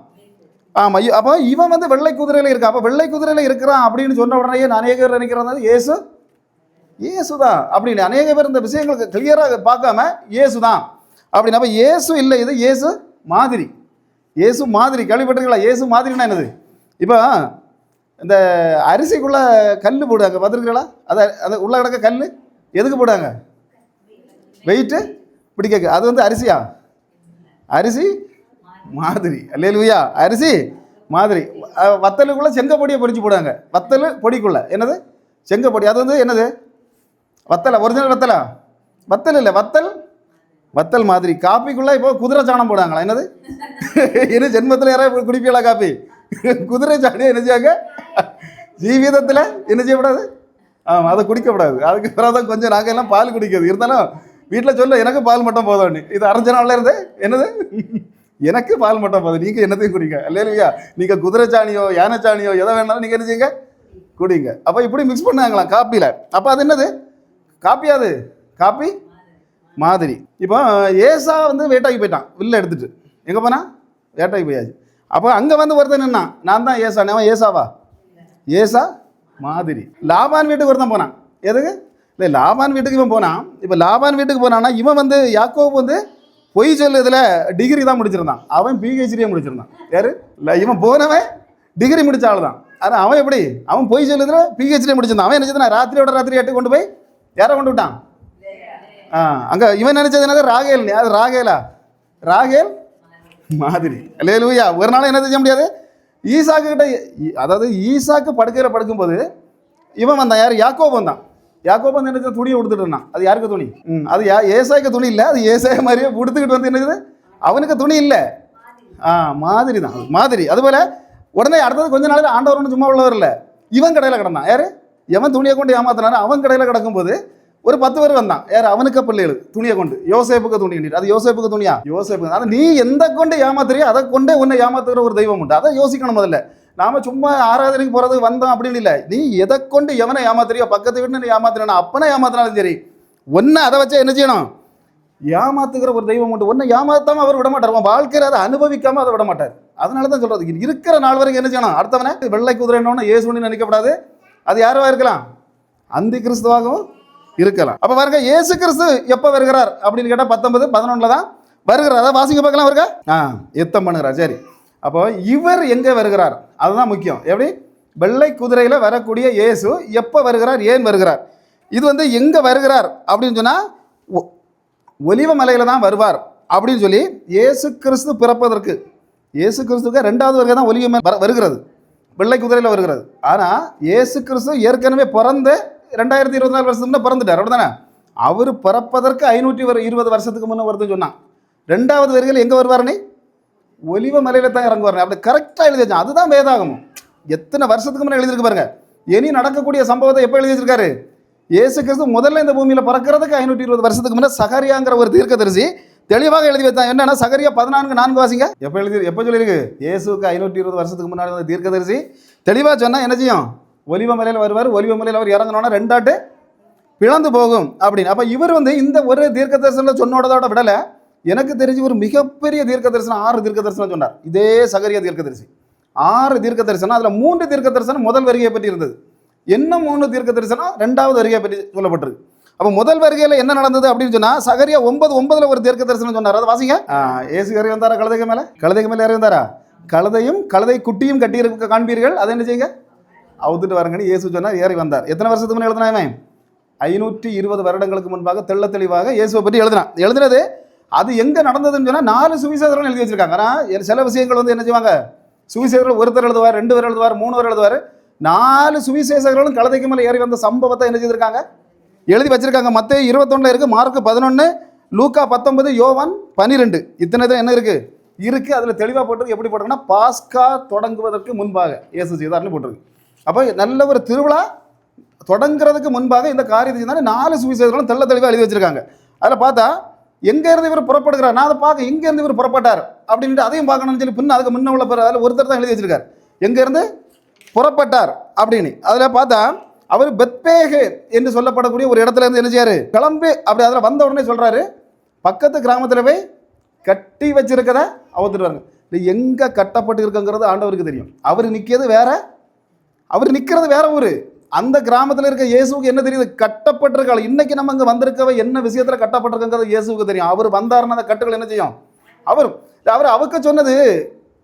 ஆமாம். அப்போ இவன் வந்து வெள்ளை குதிரையில் இருக்கான். அப்போ வெள்ளை குதிரையில் இருக்கிறான் அப்படின்னு சொன்ன உடனே அநேக பேர் நினைக்கிறது இயேசு தான் அப்படின்னு. அநேக பேர் இந்த விஷயங்களுக்கு கிளியராக பார்க்காம இயேசு தான் அப்படின்னு. அப்போ இயேசு இல்லை, இது இயேசு மாதிரி. இயேசு மாதிரி கேள்விப்பட்டிருக்கீங்களா? இயேசு மாதிரின்னா என்னது? இப்போ இந்த அரிசிக்குள்ளே கல் போடுவாங்க, பார்த்துருக்கீங்களா? அதை உள்ள கிடக்க கல் எதுக்கு போடுவாங்க? வெயிட்டு பிடிக்க. அது வந்து அரிசியா? அரிசி மாதிரி. அல்லேலூயா. அரிசி மாதிரி. வத்தலுக்குள்ளே செங்கப்பொடியை பொடிச்சு போடுவாங்க. வத்தல் பொடிக்குள்ளே என்னது? செங்கப்பொடி. அது வந்து என்னது? வத்தலை. ஒரிஜினல் வத்தலா? வத்தல் இல்லை, வத்தல் மாதிரி. காப்பிக்குள்ளே இப்போ குதிரை சாணம் போடுவாங்களா? என்னது? இன்னும் ஜென்மத்தில் யாராவது குடிப்பீங்களா காப்பி? குதிரை சாணியை என்ன செய்யாங்க? ஜீவிதத்தில் என்ன செய்யக்கூடாது? ஆமாம், அதை குடிக்கக்கூடாது. அதுக்கு பிறகு தான் கொஞ்சம் நாங்கள் எல்லாம் பால் குடிக்கிறது. இருந்தாலும் வீட்டில் சொல்ல எனக்கு பால் மட்டும் போதும். இது அரைஞ்ச நாளில் இருந்து என்னது? எனக்கு பால் மட்டும் போதும், நீங்கள் என்னத்தையும் குடிங்க. இல்லையா? நீங்கள் குதிரை சாணியோ யானை சாணியோ எதை வேணாலும் நீங்கள் என்ன செய்யுங்க? குடிங்க. அப்போ இப்படி மிக்ஸ் பண்ணாங்களாம் காப்பியில். அப்போ அது என்னது? காப்பியாது, காப்பி மாதிரி. இப்போ ஏசா வந்து வேட்டாக்கி போயிட்டான், வில்ல எடுத்துட்டு. எங்கே போனா? வேட்டாக்கி போயாச்சு. அப்போ அங்கே வந்து ஒருத்தன் நின்னான், நான் தான் ஏசா. அவன் ஏசாவா? ஏசா மாதிரி. லாபான் வீட்டுக்கு ஒருத்தன் போனான். எதுக்கு? இல்லை, லாபான் வீட்டுக்கு இவன் போனான். இப்போ லாபான் வீட்டுக்கு போனான்னா இவன் வந்து யாக்கோபு வந்து பொய் சொல்லுறதுல டிகிரி தான் முடிச்சிருந்தான். அவன் பிஹெச்டியே முடிச்சிருந்தான். யாரு? இல்லை, இவன் போனவன் டிகிரி முடிச்ச ஆள் தான். ஆனால் அவன் எப்படி? அவன் பொய் சொல்லுறதுல பிஹெச்டியே முடிச்சிருந்தான். அவன் நினைச்சதுனா ராத்திரியோட ராத்திரி எட்டு கொண்டு போய் யாரை கொண்டு விட்டான்? அங்கே இவன் நினைச்சது என்னது? ராகேல். அது ராகேலா? ராகேல் மாதிரி. அல்லேலூயா. ஒரு நாள் என்ன செய்ய முடியாது? ஈசாக்கு கிட்ட, அதாவது ஈசாக்கு படுக்கையில் படுக்கும்போது இவன் வந்தான். யார்? யாக்கோபு வந்தான். யாக்கோபு வந்து என்ன துணியை உடுத்துட்டு இருந்தான். அது யாருக்கு துணி? அது ஏசாய்க்கு துணி இல்லை, அது ஏசாய மாதிரியே உடுத்துக்கிட்டு வந்து என்னது? அவனுக்கு துணி இல்லை. மாதிரி தான், மாதிரி. அதுபோல உடனே அடுத்தது கொஞ்ச நாள் ஆண்டவர் ஒன்று சும்மா உள்ளவர் இல்லை, இவன் கடையில் கிடந்தான். யாரு? எவன் துணியை கொண்டு ஏமாத்தினாரு அவன் கடையில் கிடக்கும்போது ஒரு 10 பேர் வந்தான். யார்? அவனுக்கு பிள்ளைகள் துணியை கொண்டு. யோசேப்புக்கு துணி. அது யோசேப்புக்கு துணியா? யோசேப்புக்கு. அதை நீ எந்த கொண்டு ஏமாத்துறியோ அதை கொண்டே உன்னை ஏமாத்துகிற ஒரு தெய்வம் உண்டு. அதை யோசிக்கணும் முதல்ல. நாம சும்மா ஆராதனைக்கு போறது வந்தோம் அப்படின்னு இல்லை. நீ எதை கொண்டு எவனை ஏமாத்துறியோ, பக்கத்து வீட்டுன்னு ஏமாத்துறா, அப்பனை ஏமாத்தினாலும் சரி, ஒன்னு அதை வச்சா என்ன செய்யணும்? ஏமாத்துகிற ஒரு தெய்வம் உண்டு. ஒன்னை ஏமாத்தாம அவர் விட மாட்டார். வாழ்க்கையில் அதை அனுபவிக்காம அதை விட மாட்டார். அதனால தான் சொல்றது, இருக்கிற நாள் வரைக்கும் என்ன செய்யணும்? அடுத்தவனை வெள்ளை குதிரைன்னு இயேசுன்னு நினைக்கப்படாது. அது யாரவா இருக்கலாம்? அந்தி கிறிஸ்துவாகவும் இருக்கலாம். அப்ப பாருங்க, இயேசு கிறிஸ்து எப்ப வருகிறார் அப்படின்னு கேட்டா 19:11 தான் வருகிறார். அதான் வாசிங்க பார்க்கலாம். வருக யுத்தம் பண்ணுகிறார். சரி, அப்போ இவர் எங்க வருகிறார்? அதுதான் முக்கியம். எப்படி? வெள்ளை குதிரையில வரக்கூடிய இயேசு எப்ப வருகிறார், ஏன் வருகிறார்? இது வந்து எங்க வருகிறார் அப்படின்னு சொன்னா ஒலிவ மலையில தான் வருவார் அப்படின்னு சொல்லி இயேசு கிறிஸ்து பிறப்பதற்கு, இயேசு கிறிஸ்துக்கு 2வது வருகை தான் ஒலிவ மலை வருகிறது, வெள்ளை குதிரையில வருகிறது. ஆனா இயேசு கிறிஸ்து ஏற்கனவே பிறந்து 2024 வருஷத்துக்கு முன்னே பிறந்துட்டார். அப்படிதானே? அவர் பிறப்பதற்கு 520 வருஷத்துக்கு முன்னே வருதுன்னு சொன்னான். 2வது வருகையில் எங்கே வருவாருன்னு? ஒலிவ மலையில தான் இறங்குவார். அப்படி கரெக்டாக எழுதி வச்சான். அதுதான் வேதாகமம். எத்தனை வருஷத்துக்கு முன்னே எழுதியிருக்கு பாருங்க. இனி நடக்கக்கூடிய சம்பவத்தை எப்போ எழுதி வச்சிருக்காரு? இயேசு கிறிஸ்து முதல்ல இந்த பூமியில் பிறக்கிறதுக்கு 520 வருஷத்துக்கு முன்னே சகரியாங்கிற ஒரு தீர்க்கதரிசி தெளிவாக எழுதி வைத்தான். என்னன்னா சகரியா 14:4 வாசிங்க. எப்போ சொல்லியிருக்கு? இயேசுக்கு 520 வருஷத்துக்கு முன்னாடி தீர்க்கதரிசி தெளிவாக சொன்னால் என்ன செய்யும்? ஒலிவ மலையில் வருவார். ஒலிவ மலையில் அவர் இறங்கினோன்னா 2 ஆட்டு பிளந்து போகும் அப்படின்னு. அப்போ இவர் வந்து இந்த ஒரு தீர்க்க தரிசனத்தில் சொன்னோடதோட விடலை. எனக்கு தெரிஞ்சு ஒரு மிகப்பெரிய தீர்க்க தரிசனம் 6 தீர்க்க தரிசனம் சொன்னார். இதே சகரியா தீர்க்க தரிசி 6 தீர்க்க தரிசனம். அதில் 3 தீர்க்க தரிசனம் முதல் வருகையை பற்றி இருந்தது. இன்னும் 3 தீர்க்க தரிசனம் 2வது வருகையை பற்றி சொல்லப்பட்டிருக்கு. அப்போ முதல் வருகையில் என்ன நடந்தது அப்படின்னு சொன்னால் சகரியா 9:9 ஒரு தீர்க்க தரிசனம் சொன்னார். அதை வாசிங்க. ஏசு இறங்கி வந்தாரா? கழுதைக்கு மேலே இறங்கி வந்தாரா? கழுதையும் கழுதை குட்டியும் கட்டி காண்பீர்கள், அதை என்ன செய்யுங்க? அவுத்துட்டு வரங்கன்னு இயேசு சொன்னார். ஏறி வந்தார். எத்தனை வருஷத்துக்கு முன்னே எழுதினாவே? 520 வருடங்களுக்கு முன்பாக தெள்ள தெளிவாக இயேசுவை பற்றி எழுதினது. அது எங்கே நடந்ததுன்னு சொன்னால் 4 சுவிசேஷர்கள் எழுதி வச்சிருக்காங்க. ஆனால் சில விஷயங்கள் வந்து என்ன செய்வாங்க? சுவிசேஷர்கள் ஒருத்தர் எழுதுவார், 2 பேர் எழுதுவார், 3 பேர் எழுதுவார். 4 சுவிசேஷர்களும் கழுதைக்கு மேலே ஏறி வந்த சம்பவத்தை என்ன செய்திருக்காங்க? எழுதி வச்சிருக்காங்க. மத்தேயு 21 இருக்கு, மார்க்கு 11, லூக்கா 19, யோவான் 12. இத்தனை தான் என்ன இருக்கு அதில் தெளிவாக போட்டிருக்கு. எப்படி போட்டிருக்குன்னா பாஸ்கா தொடங்குவதற்கு முன்பாக இயேசு செய்தார்னு போட்டிருக்கு. அப்போ நல்ல ஒரு திருவிழா தொடங்குறதுக்கு முன்பாக இந்த காரியத்தை செஞ்சாலும் 4 சுவிசேஷர்களும் தெள்ள தெளிவாக எழுதி வச்சிருக்காங்க. அதில் பார்த்தா எங்கேருந்து இவர் புறப்படுகிறார், நான் அதை பார்க்க எங்கேருந்து இவர் புறப்பட்டார் அப்படின்ட்டு அதையும் பார்க்கணும்னு சொல்லி பின்ன அதுக்கு முன்ன உள்ள அதில் ஒருத்தர் தான் எழுதி வச்சிருக்கார் எங்கேருந்து புறப்பட்டார் அப்படின்னு. அதில் பார்த்தா அவர் பெத்பேகே என்று சொல்லப்படக்கூடிய ஒரு இடத்துல இருந்து என்ன செய்யாரு, கிளம்பி அப்படி அதில் வந்த உடனே சொல்றாரு, பக்கத்து கிராமத்தில் போய் கட்டி வச்சிருக்கத அவுத்துட்டு வாங்க. இது எங்க கட்டப்பட்டு இருக்குங்கிறது ஆண்டவருக்கு தெரியும். அவர் நிற்கிறது வேற, அவர் நிற்கிறது வேற ஊர். அந்த கிராமத்தில் இருக்க இயேசுக்கு என்ன தெரியுது, கட்டப்பட்டிருக்காள். இன்னைக்கு நம்ம இங்கே வந்திருக்கவ என்ன விஷயத்தில் கட்டப்பட்டிருக்குங்கிறது இயேசுக்கு தெரியும். அவர் வந்தாருன்னா அந்த கட்டுகள் என்ன செய்யும், அவர் அவருக்கு சொன்னது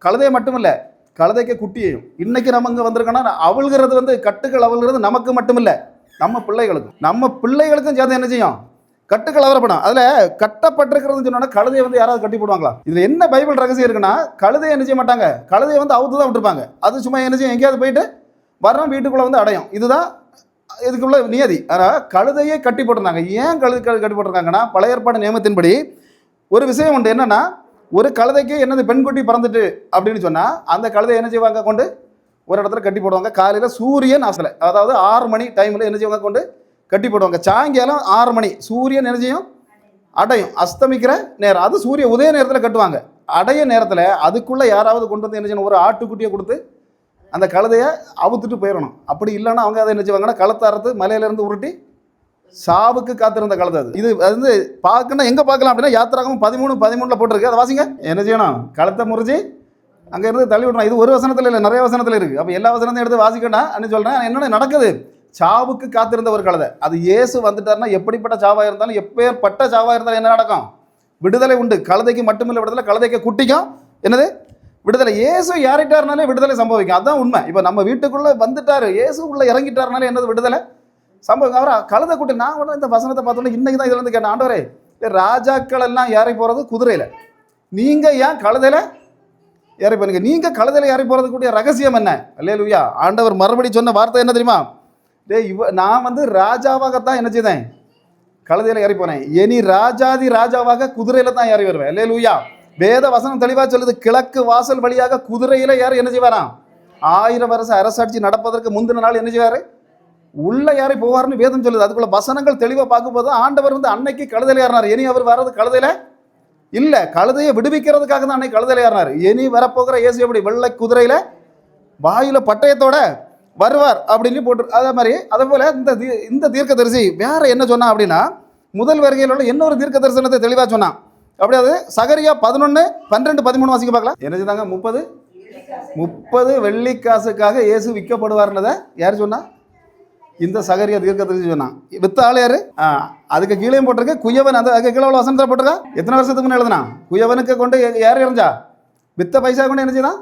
கழுதையை மட்டுமில்லை, கழுதைக்கு குட்டியையும். இன்னைக்கு நம்ம இங்கே வந்திருக்கோன்னா அவள்கிறது வந்து கட்டுகள் அவள்கிறது நமக்கு மட்டுமில்லை, நம்ம பிள்ளைகளுக்கும் சேர்ந்து என்ன செய்யும், கட்டுக்கள் அவரப்படும். அதில் கட்டப்பட்டிருக்கிறதுன்னு சொன்னோன்னா கழுதையை வந்து யாராவது கட்டி போடுவாங்களா? இதில் என்ன பைபிள் ரகசியம் இருக்குன்னா, கழுதையை என்ன செய்ய மாட்டாங்க, கழுதையை வந்து அவுத்து தான் விட்டுருப்பாங்க. அது சும்மா என்ன செய்யும், எங்கேயாவது போயிட்டு வர்றோம் வீட்டுக்குள்ளே வந்து அடையும். இதுதான் இதுக்குள்ள நியதி. ஆனால் கழுதையை கட்டி போட்டிருந்தாங்க. ஏன் கட்டி போட்டிருக்காங்கன்னா, பழைய ஏற்பாடு நியமத்தின்படி ஒரு விஷயம் உண்டு. என்னன்னா, ஒரு கழுதைக்கு என்னது பெண்குட்டி பிறந்துட்டு அப்படின்னு சொன்னால் அந்த கழுதையை என்ன செய்வாங்க, கொண்டு ஒரு இடத்துல கட்டி போடுவாங்க. காலையில் சூரியன் அசலை, அதாவது 6 மணி டைமில் என்ன செய்வாங்க, கொண்டு கட்டி போடுவாங்க. சாயங்காலம் 6 மணி சூரியன் என்ன செய்யும், அடையும், அஸ்தமிக்கிற நேரம். அது சூரிய உதய நேரத்தில் கட்டுவாங்க. அடைய நேரத்தில் அதுக்குள்ளே யாராவது கொண்டு வந்து என்ன செய்யணும், ஒரு ஆட்டுக்குட்டியை கொடுத்து அந்த கழுதையை அவுத்துட்டு போயிடணும். அப்படி இல்லைன்னா அவங்க அதை என்ன செய்வாங்கன்னா, களத்தாரத்து மலையிலேருந்து உருட்டி சாவுக்கு காத்திருந்த கழுதை. அது இது வந்து பார்க்கணும். எங்கே பார்க்கலாம் அப்படின்னா, யாத்திராகவும் 13:13 போட்டிருக்கு. அதை வாசிங்க. என்ன செய்யணும், களத்தை முறிச்சு அங்கேருந்து தள்ளி விடணும். இது ஒரு வசனத்தில் இல்லை, நிறைய வசனத்தில் இருக்குது. அப்போ எல்லா வசனத்தையும் எடுத்து வாசிக்கணும் அப்படின்னு சொல்கிறேன். என்னென்ன நடக்குது, சாவுக்கு காத்திருந்த ஒரு கழுதை. அது இயேசு வந்துட்டாருன்னா எப்படிப்பட்ட சாவாக இருந்தாலும், எப்பேற்பட்ட சாவாக இருந்தாலும் என்ன நடக்கும், விடுதலை உண்டு. கழுதைக்கு மட்டுமில்லை விடுதலை, கழுதைக்கு குட்டிக்கும் என்னது விடுதலை. இயேசு யாரிட்டாருனாலே விடுதலை சம்பவிக்கும். அதுதான் உண்மை. இப்போ நம்ம வீட்டுக்குள்ளே வந்துட்டாரு, இயேசு உள்ள இறங்கிட்டாருனாலே என்னது விடுதலை சம்பவம். அவரா கழுதை குட்டி. நான் கூட இந்த வசனத்தை பார்த்தோன்னே இன்னைக்கு தான் இதுல இருந்து கேட்டேன், ஆண்டவரே ராஜாக்கள் எல்லாம் ஏறி போகிறது குதிரையில், நீங்கள் ஏன் கழுதையில் ஏறி போறீங்க, நீங்கள் கழுதையில் ஏறி போகிறதுக்குரிய ரகசியம் என்ன? அல்லேலூயா. ஆண்டவர் மறுபடி சொன்ன வார்த்தை என்ன தெரியுமா, நான் வந்து ராஜாவாகத்தான் என்ன செய்தேன், கழுதையில் ஏறி போனேன். இனி ராஜாதி ராஜாவாக குதிரையில் தான் ஏறி வருவேன். அல்லேலூயா. வேத வசனம் தெளிவாக சொல்லுது, கிழக்கு வாசல் வழியாக குதிரையில் ஏறி என்ன செய்வாராம், 1000 வருஷ அரசாட்சி நடப்பதற்கு முந்தின நாள் என்ன செய்வார், உள்ள யாரை போவார்னு வேதம் சொல்லுது. அதுக்குள்ள வசனங்கள் தெளிவாக பார்க்கும்போது ஆண்டவர் வந்து அன்னைக்கு கழுதையில் ஏறினார். இனி அவர் வர்றது கழுதையில் இல்லை, கழுதையை விடுவிக்கிறதுக்காக தான் அன்னைக்கு கழுதையில் ஏறினார். இனி வரப்போகிற இயேசு எப்படி வெள்ளை குதிரையில் வாயில பட்டயத்தோட வருவார் அப்படின்னு போட்டு. அதே மாதிரி அதே போல இந்த தீர்க்க தரிசி வேற என்ன சொன்னா அப்படின்னா, முதல் வருகையில் உள்ள இன்னொரு தீர்க்க தரிசனத்தை தெளிவாக சொன்னான். அப்படியாது சகரியா 11:12-13 வாசிக்க பார்க்கலாம். என்ன சொன்னாங்க, 30 வெள்ளிக்காசுக்காக இயேசு விற்கப்படுவார்ன்றதை யார் சொன்னா, இந்த சகரியா தீர்க்க தரிசி சொன்னான். வித்த ஆள் யாரு, அதுக்கு கீழே போட்டிருக்கு குயவன். அதுக்கு கீழே உள்ள வசனத்தில் போட்டிருக்கா, எத்தனை வருஷத்துக்கு முன்னே எழுதுனா, குயவனுக்கு கொண்டு யார் இறஞ்சா, வித்த பைசா கொண்டு என்ன செய்தான்,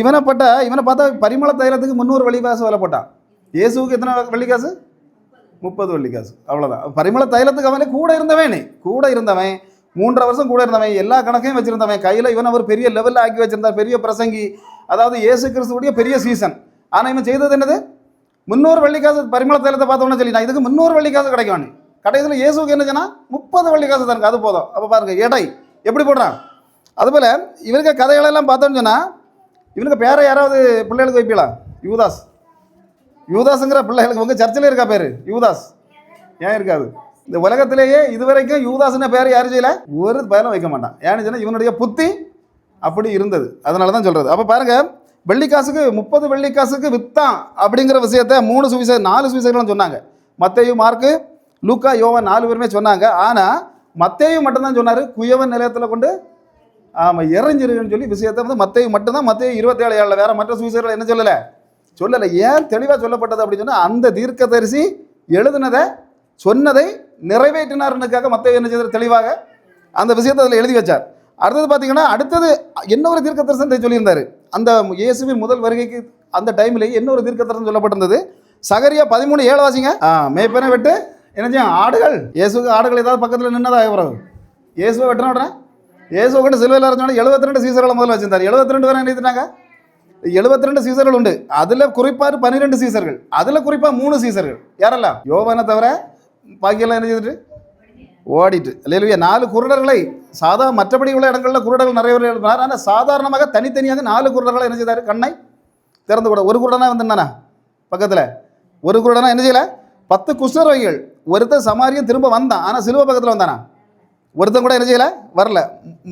இவனை பார்த்தா பரிமள தைலத்துக்கு 300 வெள்ளிக்காசு விலை போட்டான். இயேசுக்கு எத்தனை வெள்ளிக்காசு, 30 வெள்ளிக்காசு, அவ்வளோதான். பரிமள தைலத்துக்கு அவனே கூட இருந்தவன் 3.5 வருஷம் கூட இருந்தவன், எல்லா கணக்கையும் வச்சிருந்தவன் கையில். இவன் அவர் பெரிய லெவலில் ஆக்கி வச்சிருந்தார், பெரிய பிரசங்கி, அதாவது இயேசு கிறிஸ்துவுடைய பெரிய சீசன். ஆனால் இவன் செய்தது என்னது, 300 வெள்ளிக்காசு பரிமள தைலத்தை பார்த்தோன்னு சொல்லி நான் இதுக்கு 300 வெள்ளிக்காசு கிடைக்கும். கடைசியில் இயேசுக்கு என்ன சொன்னா, 30 வெள்ளிக்காசு தானுங்க, அது போதும். அப்போ பாருங்க எடை எப்படி போடுறான். அதுபோல் இவருக்கு கதைகளெல்லாம் பார்த்தோன்னு சொன்னால், இவனுக்கு பேரை யாராவது பிள்ளைகளுக்கு வைப்பீங்களா, யூதாஸுங்கிற பிள்ளைகளுக்கு உங்கள் சர்ச்சில் இருக்கா பேர் யூதாஸ், ஏன் இருக்காது? இந்த உலகத்திலேயே இதுவரைக்கும் யூதாஸ்ன பேர் யாரும் செய்யல, ஒரு பேரும் வைக்க மாட்டான். ஏன்னு சொன்னால் இவனுடைய புத்தி அப்படி இருந்தது, அதனால தான் சொல்கிறது. அப்போ பாருங்க, வெள்ளிக்காசுக்கு 30 வெள்ளிக்காசுக்கு வித்தான் அப்படிங்கிற விஷயத்த 4 சுவிசேஷர்களும் சொன்னாங்க. மத்தேயு, மார்க்கு, லூக்கா, யோவான் 4 பேருமே சொன்னாங்க. ஆனால் மத்தேயு மட்டும்தான் சொன்னார், குயவன் நிலையத்தில் கொண்டு இறஞ்சிருக்குன்னு சொல்லி விஷயத்தை வந்து மத்தேயு மட்டும்தான். மத்தேயு 27:7 வேற மற்ற சுவிசேஷர்கள் என்ன சொல்லலை. ஏன் தெளிவாக சொல்லப்பட்டது அப்படின்னு சொன்னால், அந்த தீர்க்கதரிசி எழுதினதை சொன்னதை நிறைவேற்றினார்னுக்காக மத்தேயு என்ன செய்தார், தெளிவாக அந்த விஷயத்தை அதில் எழுதி வச்சார். அடுத்தது பார்த்தீங்கன்னா, அடுத்தது இன்னொரு தீர்க்க தரிசனத்தை சொல்லியிருந்தார். அந்த இயேசுவின் முதல் வருகைக்கு அந்த டைம்லேயே இன்னொரு தீர்க்க தரிசனம் சொல்லப்பட்டிருந்தது. சகரியா 13:7 வாசிங்க. மேய்ப்பனை விட்டு என்ன செய்யும், ஆடுகள். இயேசுக்கு ஆடுகள் ஏதாவது பக்கத்தில் நின்னதாக பிறகு இயேசுவை வெட்டின உடனே இயேசுவை கொண்டு சிலுவையில் அரைஞ்சோன்னா 72 சீசர்களை முதல்ல வச்சிருந்தார். 72 பேர் நினைத்துனாங்க, 72 சீசர்கள் உண்டு. அதில் குறிப்பாக 12 சீசர்கள், அதில் குறிப்பாக 3 சீசர்கள் யாரெல்லாம், யோவானை தவிர பாக்கியெல்லாம் என்ன செய்துட்டு ஓடிட்டு. இல்லையா, 4 குருடர்களை மற்றபடி உள்ள இடங்களில் குருடர்கள் நிறைய பேர் இருந்தார். ஆனால் சாதாரணமாக தனித்தனியாக 4 குருடர்களை என்ன செய்தார், கண்ணை திறந்து கூட. ஒரு குருடனா வந்துருந்தானா பக்கத்தில், ஒரு குருடனா என்ன செய்யலை. 10 குஷ்டரோகிகள், ஒருத்தர் சமாரியம் திரும்ப வந்தான், ஆனால் சிலுவை பக்கத்தில் வந்தானா, ஒருத்தன் கூட என்ன செய்யலை, வரல.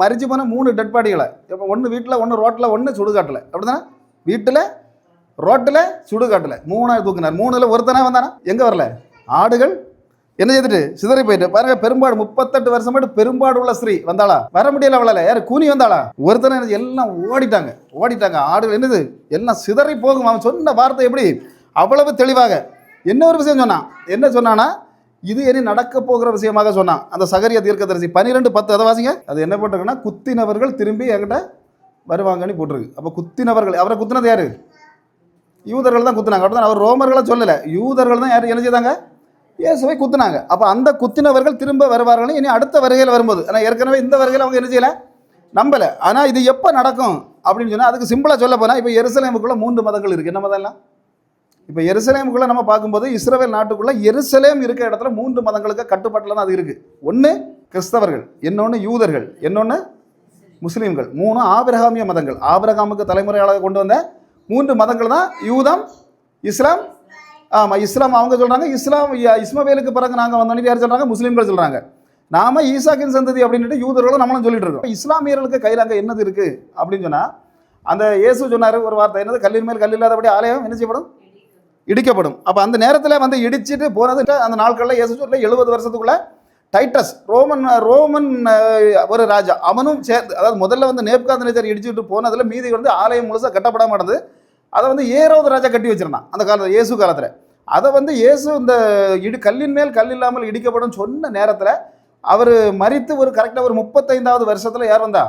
மரிச்சு போன 3 டெட் பாடிகளை, இப்போ 1 வீட்டில், 1 ரோட்டில், 1 சுடுகாட்டில், அப்படி தானே. வீட்டில் ரோட்டில் சுடுகாட்டில் 3 தூக்குனார். 3ல் ஒருத்தனே வந்தானா? எங்கே வரல? ஆடுகள் என்ன செய்துட்டு சிதறி போயிட்டு பாருங்க. பெரும்பாடு 38 வருஷம் மட்டும் பெரும்பாடு உள்ள ஸ்திரீ வந்தாளா? வர முடியல. அவளால யாரு? கூனி வந்தாளா? ஒருத்தனை எல்லாம் ஓடிட்டாங்க. ஆடுகள் என்னது எல்லாம் சிதறி போகும். அவன் சொன்ன வார்த்தை எப்படி அவ்வளவு தெளிவாக. என்ன ஒரு விஷயம் சொன்னான்? என்ன சொன்னானா? இது இனி நடக்க போகிற விஷயமாக சொன்னான். அந்த சகரிய தீர்க்கதரிசி 12:10 அதை வாசிங்க. அது என்ன போட்டிருக்குன்னா, குத்தினவர்கள் திரும்பி என்கிட்ட வருவாங்கன்னு போட்டிருக்கு. அப்போ குத்தினவர்கள், அவரை குத்தினது யாரு? யூதர்கள் தான் குத்தினாங்க. அப்படிதான் அவர் ரோமர்களை சொல்லலை, யூதர்கள் தான் யார் என்ன செய்தாங்க? இயேசுவை குத்தினாங்க. அப்போ அந்த குத்தினவர்கள் திரும்ப வருவார்கள் இனி அடுத்த வருகையில் வரும்போது. ஆனால் ஏற்கனவே இந்த வருகையில் அவங்க என்ன செய்யலை? நம்பலை. ஆனால் இது எப்போ நடக்கும் அப்படின்னு சொன்னால், அதுக்கு சிம்பிளாக சொல்ல போனால், இப்போ எருசலேமுக்குள்ளே 3 மதங்கள் இருக்குது. என்ன மதம் எல்லாம்? இப்போ எருசலேமுக்குள்ளே நம்ம பார்க்கும்போது இஸ்ரவேல் நாட்டுக்குள்ளே எருசலேம் இருக்கிற இடத்துல 3 மதங்களுக்கு கட்டுப்பாட்டில் தான் அது இருக்குது. ஒன்று கிறிஸ்தவர்கள், இன்னொன்று யூதர்கள், இன்னொன்று முஸ்லீம்கள். 3 ஆபிரகாமிய மதங்கள். ஆபிரகாமுக்கு தலைமுறையாக கொண்டு வந்த 3 மதங்கள் தான் யூதம், இஸ்லாம். ஆமாம், இஸ்லாம் அவங்க சொல்கிறாங்க. இஸ்மவேலுக்கு பிறகு நாங்கள் வந்தோன்னு யார் சொல்கிறாங்க? முஸ்லீம்கள் சொல்கிறாங்க. நாம ஈசாக்கின் சந்ததி அப்படின்ட்டு யூதர்களும் நம்மளும் சொல்லிட்டு இருக்கோம். இஸ்லாமியர்களுக்கு கையில் அங்கே என்னது இருக்குது அப்படின்னு சொன்னால், அந்த இயேசு சொன்னார் ஒரு வார்த்தை, என்னது? கல்லின் மேல் கல் இல்லாதபடி ஆலயம் என்ன செய்யப்படும்? இடிக்கப்படும். அப்போ அந்த நேரத்தில் வந்து இடிச்சிட்டு போனது. அந்த நாட்களில் இயேசு சொல்ல 70 வருஷத்துக்குள்ள டைட்டஸ் ரோமன் ஒரு ராஜா, அவனும் சேர்ந்து, அதாவது முதல்ல வந்து நேப்காத்நேச்சர் இடிச்சுட்டு போனதில் மீதி வந்து ஆலயம் முழுசாக கட்டப்படாம இருந்தது. அதை வந்து ஏரோது ராஜா கட்டி வச்சிருந்தான் அந்த காலத்தில், இயேசு காலத்தில். அதை வந்து இயேசு இந்த கல்லின் மேல் கல் இல்லாமல் இடிக்கப்படும் சொன்ன நேரத்தில் அவர் மரித்து ஒரு கரெக்டாக ஒரு 35வது வருஷத்தில் யார் வந்தா?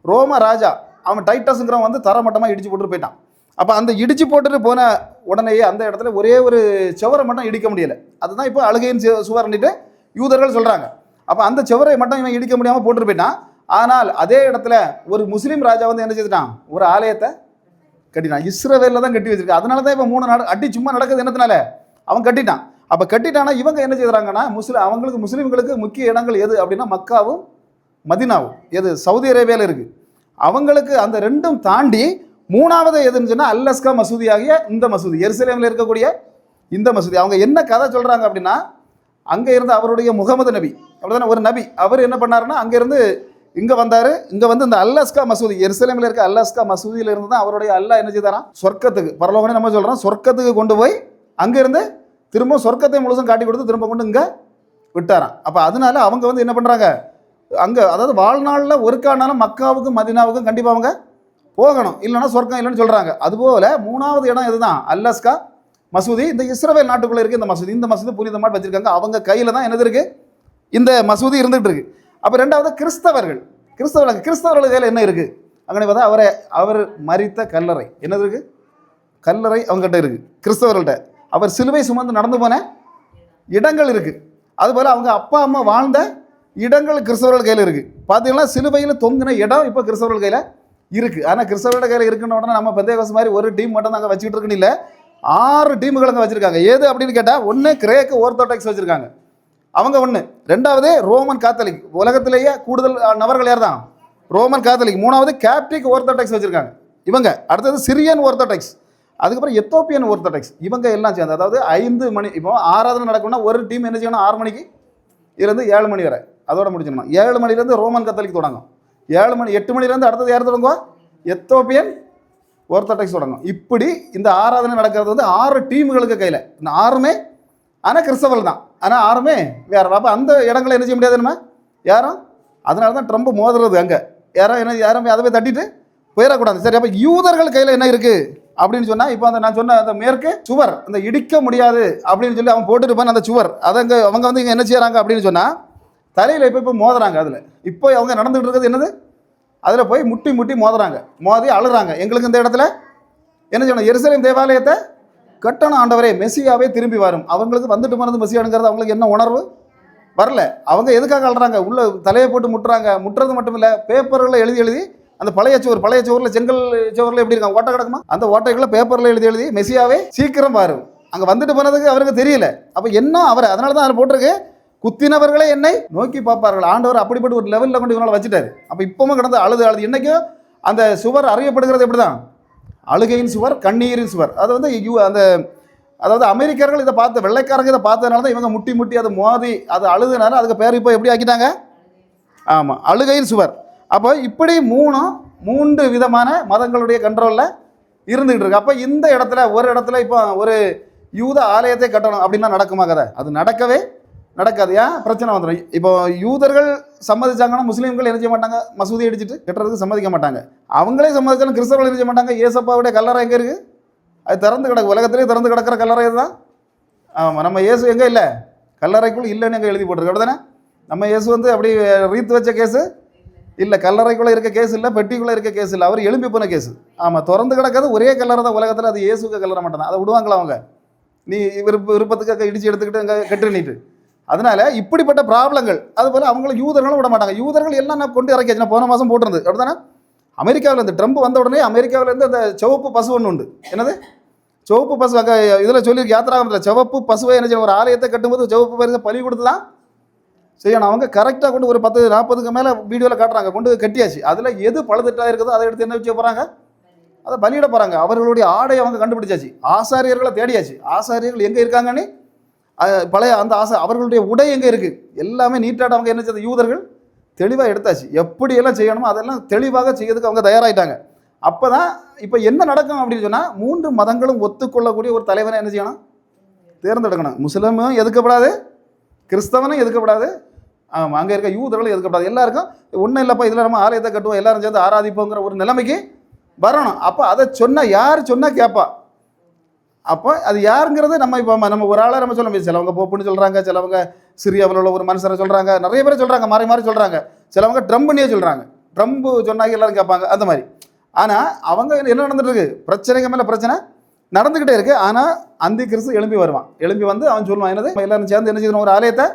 ரோம ராஜா. அவன் டைட்டஸுங்கிறவன் வந்து தரமட்டமாக இடிச்சு போட்டுட்டு போயிட்டான். அப்போ அந்த இடிச்சு போட்டுட்டு போன உடனேயே அந்த இடத்துல ஒரே ஒரு சுவரை மட்டும் இடிக்க முடியலை. அதுதான் இப்போ அழுகையின் சுவர்ன்னுட்டு யூதர்கள் சொல்கிறாங்க. அப்போ அந்த சுவரை மட்டும் இவன் இடிக்க முடியாமல் போட்டுட்டு போயிட்டான். ஆனால் அதே இடத்துல ஒரு முஸ்லீம் ராஜா வந்து என்ன செய்துட்டான்? ஒரு ஆலயத்தை கட்டினான். இஸ்ரவேலில் தான் கட்டி வச்சிருக்கான். அதனால தான் இப்போ 3 நாடு அடி சும்மா நடக்குது. என்னத்தினால? அவன் கட்டிட்டான். அப்போ கட்டிட்டானா இவங்க என்ன செய்கிறாங்கன்னா, அவங்களுக்கு முஸ்லீம்களுக்கு முக்கிய இடங்கள் எது அப்படின்னா மக்காவும் மதினாவும். எது? சவுதி அரேபியாவில் இருக்குது. அவங்களுக்கு அந்த 2ம் தாண்டி 3வது எதுன்னு சொன்னால் அல்லஸ்கா மசூதி ஆகிய இந்த மசூதி, எருசலேமில் இருக்கக்கூடிய இந்த மசூதி. அவங்க என்ன கதை சொல்கிறாங்க அப்படின்னா, அங்கே இருந்து அவருடைய முகமது நபி, அப்படிதானே ஒரு நபி, அவர் என்ன பண்ணாருன்னா அங்கேருந்து இங்கே வந்தார். இங்கே வந்து இந்த அல்லஸ்கா மசூதி, எருசலேமில் இருக்க அல்லஸ்கா மசூதியில் இருந்து தான் அவருடைய அல்லாஹ் என்ன செய்தாராம்? சொர்க்கத்துக்கு, பரலோகனே நம்ம சொல்கிறோம், சொர்க்கத்துக்கு கொண்டு போய் அங்கேருந்து திரும்ப சொர்க்கத்தை முழுசும் காட்டி கொடுத்து திரும்ப கொண்டு இங்கே விட்டாராம். அப்போ அதனால அவங்க வந்து என்ன பண்ணுறாங்க, அங்கே அதாவது வாழ்நாளில் ஒரு காரணம் மக்காவுக்கும் மதினாவுக்கும் கண்டிப்பாக அவங்க போகணும், இல்லைன்னா சொர்க்கம் இல்லைன்னு சொல்கிறாங்க. அதுபோல் 3வது இடம் எதுதான்? அல்லஸ்கா மசூதி. இந்த இஸ்ரவேல் நாட்டுக்குள்ளே இருக்குது இந்த மசூதி. இந்த மசூதி புனிதமாக வச்சுருக்காங்க. அவங்க கையில் தான் என்னது இருக்குது? இந்த மசூதி இருந்துகிட்டு இருக்கு. அப்போ 2வது கிறிஸ்தவர்கள் கையில் என்ன இருக்குது? அங்கே பார்த்தா அவர் மரித்த கல்லறை என்னது இருக்குது? கல்லறை அவங்ககிட்ட இருக்குது கிறிஸ்தவர்கள்ட்ட. அவர் சிலுவை சுமந்து நடந்து போன இடங்கள் இருக்குது. அதுபோல் அவங்க அப்பா அம்மா வாழ்ந்த இடங்கள் கிறிஸ்தவர்கள் கையில் இருக்குது. பார்த்தீங்கன்னா சிலுவையில் தொங்கின இடம் இப்போ கிறிஸ்தவர்கள் கையில் இருக்குது. ஆனால் கிறிஸ்தவரோட கையில் இருக்குன்னு உடனே நம்ம பெந்தேகோஸ்து மாதிரி ஒரு டீம் மட்டும் நாங்கள் வச்சுக்கிட்டு இருக்குன்னு இல்லை, 6 டீமுகள் அங்கே வச்சுருக்காங்க. ஏது அப்படின்னு கேட்டால், ஒன்று கிரேக்கு ஓர்த்தோடாக்ஸ் வச்சுருக்காங்க, அவங்க ஒன்று. 2வது ரோமன் காத்தலிக், உலகத்திலேயே கூடுதல் நபர்கள் யார் தான்? ரோமன் காத்தலிக். 3வது கேப்டிக் ஓர்த்தோடாக்ஸ் வச்சுருக்காங்க இவங்க. அடுத்தது சிரியன் ஓர்த்தோடாக்ஸ், அதுக்கப்புறம் எத்தோப்பியன் ஓர்த்தோடாக்ஸ். இவங்க எல்லாம் சேர்ந்து, அதாவது 5 மணி இப்போ ஆராதனை நடக்கணும்னா ஒரு டீம் என்ன செய்யணும்? 6 மணிக்கு இருந்து 7 மணி வரை அதோட முடிச்சிடணும். 7 மணிலேருந்து ரோமன் கத்தலிக் தொடங்கும். 8 மணிலேருந்து அடுத்தது யார் தொடங்குவா? எத்தோப்பியன் ஓர்த்தோடாக்ஸ் தொடங்கும். இப்படி இந்த ஆராதனை நடக்கிறது வந்து 6 டீமுகளுக்கு கையில். இந்த 6மே ஆனால் கிறிஸ்தவர்கள் தான், ஆனால் 6மே வேற. அப்போ அந்த இடங்களை என்ன செய்ய முடியாது நம்ம யாரும். அதனால தான் ட்ரம்ப் மோதுறது அங்கே. யாரும் அதை போய் தட்டிட்டு போயிடக்கூடாது. சரி, அப்போ யூதர்கள் கையில் என்ன இருக்குது அப்படின்னு சொன்னால், இப்போ அந்த நான் சொன்ன அந்த மேற்கு சுவர் அந்த இடிக்க முடியாது அப்படின்னு சொல்லி அவன் போட்டுட்டு போன அந்த சுவர், அதை அவங்க வந்து இங்கே என்ன செய்கிறாங்க அப்படின்னு சொன்னால், தலையில் இப்போ மோதுறாங்க. அதில் இப்போ அவங்க நடந்துகிட்டு இருக்கிறது என்னது? அதில் போய் முட்டி மோதுறாங்க, மோதி அழுறாங்க. எங்களுக்கு இந்த இடத்துல என்ன செய்யணும்? எருசலேம் தேவாலயத்தை கட்டணம், ஆண்டவரே மெசியாவே திரும்பி வரும். அவங்களுக்கு வந்துட்டு போனது மெசியானுங்கிறது அவங்களுக்கு என்ன உணர்வு வரல. அவங்க எதுக்காக அழுறாங்க? உள்ள தலையை போட்டு முட்டுறது மட்டும் இல்லை, பேப்பர்களில் எழுதி அந்த பழைய சுவரில் செங்கல் சுவரில் எப்படி இருக்காங்க, ஓட்டை கிடக்குமா, அந்த ஓட்டைகளை பேப்பரில் எழுதி மெசியாவே சீக்கிரம் பாரும். அங்கே வந்துட்டு போனதுக்கு அவருக்கு தெரியல. அப்போ என்ன அவர், அதனால தான் அதில் போட்டிருக்கு, குத்தினவர்களே என்னை நோக்கி பார்ப்பார்கள். ஆண்டவர் அப்படிப்பட்ட ஒரு லெவலில் கொண்டு இவனால் வச்சுட்டாரு. அப்போ இப்பவும் கிடந்து அழுது இன்றைக்கும் அந்த சுவர் அறியப்படுகிறது எப்படி தான்? அழுகையின் சுவர், கண்ணீரின் சுவர். அது வந்து அதாவது அமெரிக்கர்கள் இதை பார்த்து, வெள்ளைக்காரங்க இதை பார்த்ததுனால தான் இவங்க முட்டி அதை மோதி அது அழுதுனால அதுக்கு பேர் இப்போ எப்படி ஆக்கிட்டாங்க? ஆமாம், அழுகையின் சுவர். அப்போ இப்படி 3 விதமான மதங்களுடைய கண்ட்ரோலில் இருந்துகிட்டு இருக்கு. அப்போ இந்த இடத்துல ஒரு இடத்துல இப்போ ஒரு யூத ஆலயத்தை கட்டணும் அப்படின்னா நடக்குமா கதை? அது நடக்கவே நடக்காது. ஏன்? பிரச்சனை வந்துடும். இப்போ யூதர்கள் சம்மதிச்சாங்கன்னா முஸ்லீம்கள் என்ன செய்ய மாட்டாங்க? மசூதி அடிச்சுட்டு கட்டுறதுக்கு சம்மதிக்க மாட்டாங்க. அவங்களே சம்மதிச்சாலும் கிறிஸ்தவர்கள் என்ன செய்ய மாட்டாங்க? ஏசப்பாவுடைய கல்லறை எங்கே இருக்குது? அது திறந்து கிடக்கு. உலகத்திலே திறந்து கிடக்கிற கல்லறை தான். ஆமாம், நம்ம இயேசு எங்கே இல்லை? கல்லறைக்குள் இல்லைன்னு எங்கே எழுதி போட்டிருக்கு. அப்படி தானே? நம்ம இயேசு வந்து அப்படி ரீத்து வச்ச கேஸு இல்லை, கல்லறைக்குள்ளே இருக்க கேஸ் இல்லை, பெட்டிக்குள்ளே இருக்க கேஸ் இல்லை, அவர் எழும்பி போன கேஸு. ஆமாம், திறந்து கிடக்காது ஒரே கல்லறை தான் உலகத்தில், அது இயேசுக்கு கல்லறை மட்டும் தான். அதை விடுவாங்களா அவங்க? நீ விருப்பத்துக்கு இடிச்சு எடுத்துக்கிட்டு அங்கே கெட்டு நீட்டு. அதனால இப்படிப்பட்ட ப்ராப்ளங்கள். அதுபோல் அவங்கள யூதர்களும் விட மாட்டாங்க. யூதர்கள் எல்லாம் நான் கொண்டு இறக்கியாச்சு. நான் போன மாதம் போட்டிருந்தது அப்படி தானே? அமெரிக்காவில் இருந்து ட்ரம்ப் வந்த உடனே அமெரிக்காவிலேருந்து அந்த சிவப்பு பசு ஒன்று உண்டு. என்னது சிவப்பு பசு? அங்கே இதில் சொல்லியிருக்கு யாத்திராகமத்தில், சிவப்பு பசுவை என்ன செய்யணும்? ஒரு ஆலயத்தை கட்டும்போது சிவப்பு பரிசை பலி கொடுத்து தான் செய்யணும். அவங்க கரெக்டாக கொண்டு ஒரு 10-40க்கு மேலே வீடியோவில் காட்டுறாங்க, கொண்டு கட்டியாச்சு. அதில் எது பழுதுட்டாக இருக்குதோ அதை எடுத்து என்ன வச்சு போகிறாங்க? அதை பலியிட போகிறாங்க. அவர்களுடைய ஆடையை அவங்க கண்டுபிடிச்சாச்சு. ஆசாரியர்களை தேடியாச்சு. ஆசாரியர்கள் எங்கே இருக்காங்கன்னு பழைய அந்த அவர்களுடைய உடை எங்கே இருக்குது எல்லாமே நீட்டாக அவங்க என்ன செய்த யூதர்கள் தெளிவாக எடுத்தாச்சு. எப்படியெல்லாம் செய்யணுமோ அதெல்லாம் தெளிவாக செய்யறதுக்கு அவங்க தயாராகிட்டாங்க. அப்போ தான் இப்போ என்ன நடக்கும் அப்படின்னு சொன்னால், 3 மதங்களும் ஒத்துக்கொள்ளக்கூடிய ஒரு தலைவனை என்ன செய்யணும்? தேர்ந்தெடுக்கணும். முஸ்லீமும் எதுக்கப்படாது, கிறிஸ்தவனும் எதுக்கப்படாது, ஆமாம், அங்கே இருக்க யூதர்களும் எதுக்கப்படாது. எல்லாருக்கும் ஒன்றும் இல்லைப்பா, இதில் நம்ம ஆலயத்தை கட்டுவோம், எல்லாரும் சேர்ந்து ஆராதிப்போங்கிற ஒரு நிலைமைக்கு வரணும். அப்போ அதை சொன்னால் யார் சொன்னால் கேட்பா? அப்போ அது யாருங்கிறது நம்ம இப்போ நம்ம ஒரு ஆளை நம்ம சொல்ல முடியும். சிலவங்க போப்புன்னு சொல்கிறாங்க, சிலவங்க சிரியாவில் உள்ள ஒரு மனுஷரை சொல்கிறாங்க, நிறைய பேர் சொல்கிறாங்க, மாறி மாறி சொல்கிறாங்க. சிலவங்க ட்ரம்ப்னே சொல்கிறாங்க, ட்ரம்ப் சொன்னாங்க எல்லாரும் கேட்பாங்க, அந்த மாதிரி. ஆனால் அவங்க என்ன நடந்துட்டு இருக்கு? பிரச்சனைக்கு மேலே பிரச்சனை நடந்துக்கிட்டே இருக்குது. ஆனால் அந்தி கிறிஸ்து எழும்பி வருவான். எழும்பி வந்து அவன் சொல்லுவான், என்னது எல்லாரும் சேர்ந்து என்ன செய்யணும்? ஒரு ஆலயத்தை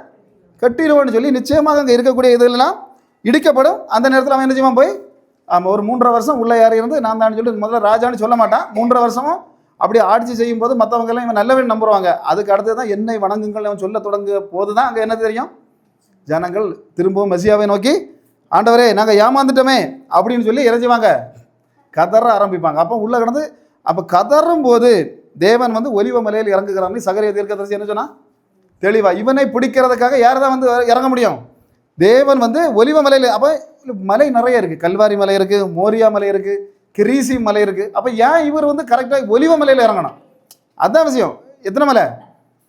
கட்டிடுவோன்னு சொல்லி நிச்சயமாக அங்கே இருக்கக்கூடிய இதெல்லாம் இடிக்கப்படும். அந்த நேரத்தில் அவன் என்ன செய்வான்? போய் ஆமாம், ஒரு 3.5 வருஷம் உள்ள யார் இருந்து நான் தான் சொல்லி முதல்ல ராஜான்னு சொல்ல மாட்டான். 3.5 வருஷமும் அப்படி ஆட்சி செய்யும் போது மற்றவங்க எல்லாம் இவன் நல்லவன் நம்புவாங்க. அதுக்கு அடுத்து தான் என்னை வணங்குங்கள் அவன் சொல்ல தொடங்க போது தான் அங்கே என்ன தெரியும்? ஜனங்கள் திரும்பவும் மெசியாவை நோக்கி, ஆண்டவரே நாங்கள் ஏமாந்துட்டோமே அப்படின்னு சொல்லி இறைஞ்சுவாங்க, கதற ஆரம்பிப்பாங்க. அப்போ உள்ள கிடந்து அப்போ கதறும் போது தேவன் வந்து ஒலிவ மலையில் இறங்குகிறான்னு சகரிய தீர்க்கதரிசி என்ன சொன்னா? தெளிவா இவனை பிடிக்கிறதுக்காக யார் தான் வந்து இறங்க முடியும்? தேவன் வந்து ஒலிவ மலையில். அப்போ மலை நிறைய இருக்குது. கல்வாரி மலை இருக்குது, மோரியா மலை இருக்குது, கிரீசி மலை இருக்குது. அப்போ ஏன் இவர் வந்து கரெக்டாக ஒலிவ மலையில் இறங்கணும்? அதுதான் விஷயம். எத்தனை மலை?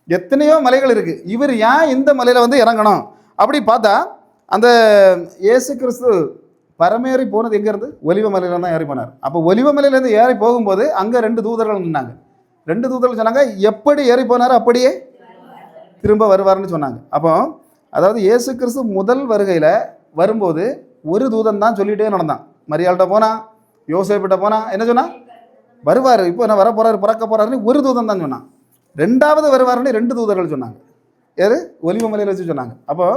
எத்தனையோ மலைகள் இருக்குது. இவர் ஏன் இந்த மலையில் வந்து இறங்கணும் அப்படி பார்த்தா, அந்த இயேசு கிறிஸ்து பரமேறி போனது எங்கேருந்து? ஒலிவ மலையில தான் ஏறி போனார். அப்போ ஒலிவ மலையிலேருந்து ஏறி போகும்போது அங்கே 2 தூதர்கள் நின்னாங்க. 2 தூதர்கள் சொன்னாங்க, எப்படி ஏறி போனார் அப்படியே திரும்ப வருவார்னு சொன்னாங்க. அப்போ அதாவது இயேசு கிறிஸ்து முதல் வருகையில் வரும்போது ஒரு தூதன் தான் சொல்லிகிட்டே நடந்தான். மரியாள்கிட்ட போனான், யோசேப்பிட்ட போனான், என்ன சொன்னான்? வருவார், இப்போ என்ன வர போகிறாரு, பிறக்க போகிறாருன்னு ஒரு தூதன் தான் சொன்னான். 2வது வருவாருன்னு 2 தூதர்கள் சொன்னாங்க. யார்? ஒலிவ மலையில் வச்சு சொன்னாங்க. அப்போ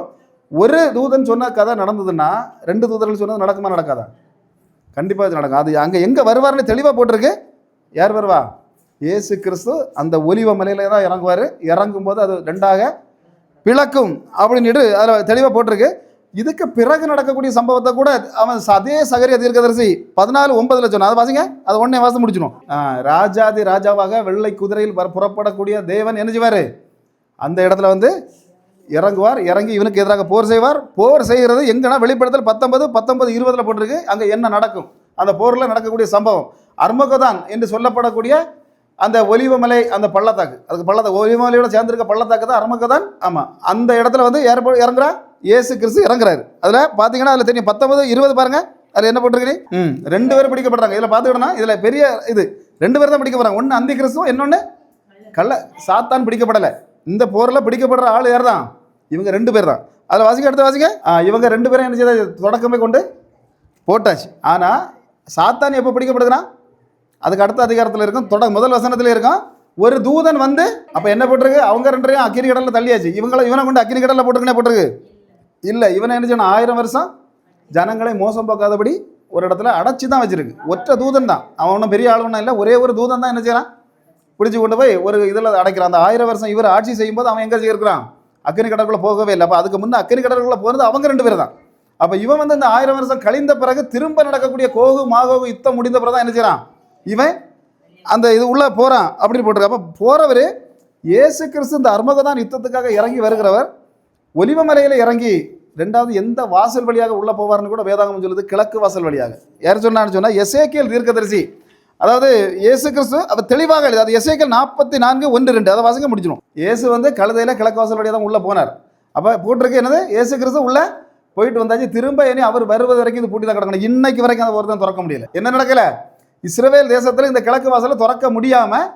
ஒரு தூதன் சொன்ன கதை நடந்ததுன்னா 2 தூதர்கள் சொன்னது நடக்குமா நடக்காதா? கண்டிப்பாக இது நடக்கும். அது அங்கே எங்கே வருவார்னு தெளிவாக போட்டிருக்கு. யார் வருவா? இயேசு கிறிஸ்து அந்த ஒலிவ மலையில தான் இறங்குவார். இறங்கும்போது அது 2ஆக பிளக்கும் அப்படின்ட்டு அதில் தெளிவாக போட்டிருக்கு. இதுக்கு பிறகு நடக்கக்கூடிய சம்பவத்தை கூட அவன் அதே சகரிய தீர்க்கதரிசி 14:9 சொன்னான். அதை வாசிங்க, அதை உடனே வாசி முடிச்சிடும். ராஜாதி ராஜாவாக வெள்ளை குதிரையில் புறப்படக்கூடிய தேவன் என்ன செய்வார்? அந்த இடத்துல வந்து இறங்குவார். இறங்கி இவனுக்கு எதிராக போர் செய்வார். போர் செய்கிறது எங்கன்னா வெளிப்படுத்தல் 19:20 போட்டிருக்கு. அங்கே என்ன நடக்கும்? அந்த போரில் நடக்கக்கூடிய சம்பவம் அர்மகதான் என்று சொல்லப்படக்கூடிய அந்த ஒலிவமலை, அந்த பள்ளத்தாக்கு, அதுக்கு பள்ளத்தாக்கு ஒலிவமலையோட சேர்ந்திருக்க பள்ளத்தாக்கு தான் அர்மகதான். ஆமாம், அந்த இடத்துல வந்து இறங்குறா இயேசு கிறிஸ்து இறங்குறாரு. அதில் பார்த்தீங்கன்னா அதில் தெரியும் 19:20 பாருங்க. அதில் என்ன போட்டிருக்கு? 2 பேர் பிடிக்கப்படுறாங்க. இதில் பார்த்துக்கிட்டோம்னா இதில் பெரிய இது 2 பேர் தான் பிடிக்கப்படுறாங்க. ஒன்று அந்தி கிறிஸ்துவும், இன்னொன்று சாத்தான் பிடிக்கப்படலை. இந்த போரில் பிடிக்கப்படுற ஆள் யார் தான்? இவங்க 2 பேர் தான். அதில் வாசிக்க, அடுத்து வாசிக்க. இவங்க 2 பேரும் என்ன செய்ய தொடக்கமே கொண்டு போட்டாச்சு. ஆனால் சாத்தான் எப்போ பிடிக்கப்படுகிறான்? அதுக்கு அடுத்த அதிகாரத்தில் இருக்கும், முதல் வசனத்தில் இருக்கும். ஒரு தூதன் வந்து அப்போ என்ன போட்டிருக்கு? அவங்க 2 பேரையும் அக்கினி கடலில் தள்ளியாச்சு. இவனை கொண்டு அக்கினி கடலில் போட்டிருக்கு. இல்லை, இவனை என்ன செய்யணும்? 1000 வருஷம் ஜனங்களை மோசம் பார்க்காதபடி ஒரு இடத்துல அடைச்சி தான் வச்சிருக்கு. ஒற்றை தூதன் தான், அவன் ஒன்றும் பெரிய ஆளுன்னா இல்லை, ஒரே ஒரு தூதன் தான் என்ன செய்யறான்? பிடிச்சி கொண்டு போய் ஒரு இதில் அடைக்கிறான். அந்த 1000 வருஷம் இவர் ஆட்சி செய்யும்போது அவன் எங்கே செய்யிருக்கிறான்? அக்கினி கடலுக்குள்ளே போகவே இல்லை. அப்போ அதுக்கு முன்னே அக்கினி கடலுக்குள்ளே போகிறது அவங்க 2 பேர் தான். அப்போ இவன் வந்து இந்த 1000 வருஷம் கழிந்த பிறகு திரும்ப நடக்கக்கூடிய கோகு மாகோகு யுத்தம் முடிந்த பிறகு தான் என்ன செய்யறான்? இவன் அந்த இது உள்ளே போகிறான் அப்படின்னு போட்டிருக்கு. அப்போ போகிறவர் இயேசு கிறிஸ்து இந்த அர்மகதான் யுத்தத்துக்காக இறங்கி வருகிறவர். ஒலிவ மலையில் இறங்கி 2வது எந்த வாசல் வழியாக உள்ளே போவார்னு கூட வேதாகமம் சொல்லுது, கிழக்கு வாசல் வழியாக. யார் சொன்னான்னு சொன்னால் எசேக்கியேல் தீர்க்கதரிசி அதாவது இயேசு கிறிஸ்து அவர் தெளிவாக எழுது, அது எசேக்கியேல் 44:1-2 அதை வாசிக்க முடிச்சிடும். இயேசு வந்து கழுதையில் கிழக்கு வாசல் வழியாக தான் உள்ளே போனார். அப்போ போட்டிருக்கு என்னது, இயேசு கிறிஸ்து உள்ளே போயிட்டு வந்தாச்சு, திரும்ப இனி அவர் வருவது வரைக்கும் இது பூட்டி தான் கிடக்கணும். இன்னைக்கு வரைக்கும் அதை ஒருத்தன் திறக்க முடியல. என்ன நடக்கல, இஸ்ரவேல் தேசத்தில் இந்த கிழக்கு வாசலை திறக்க முடியாமல்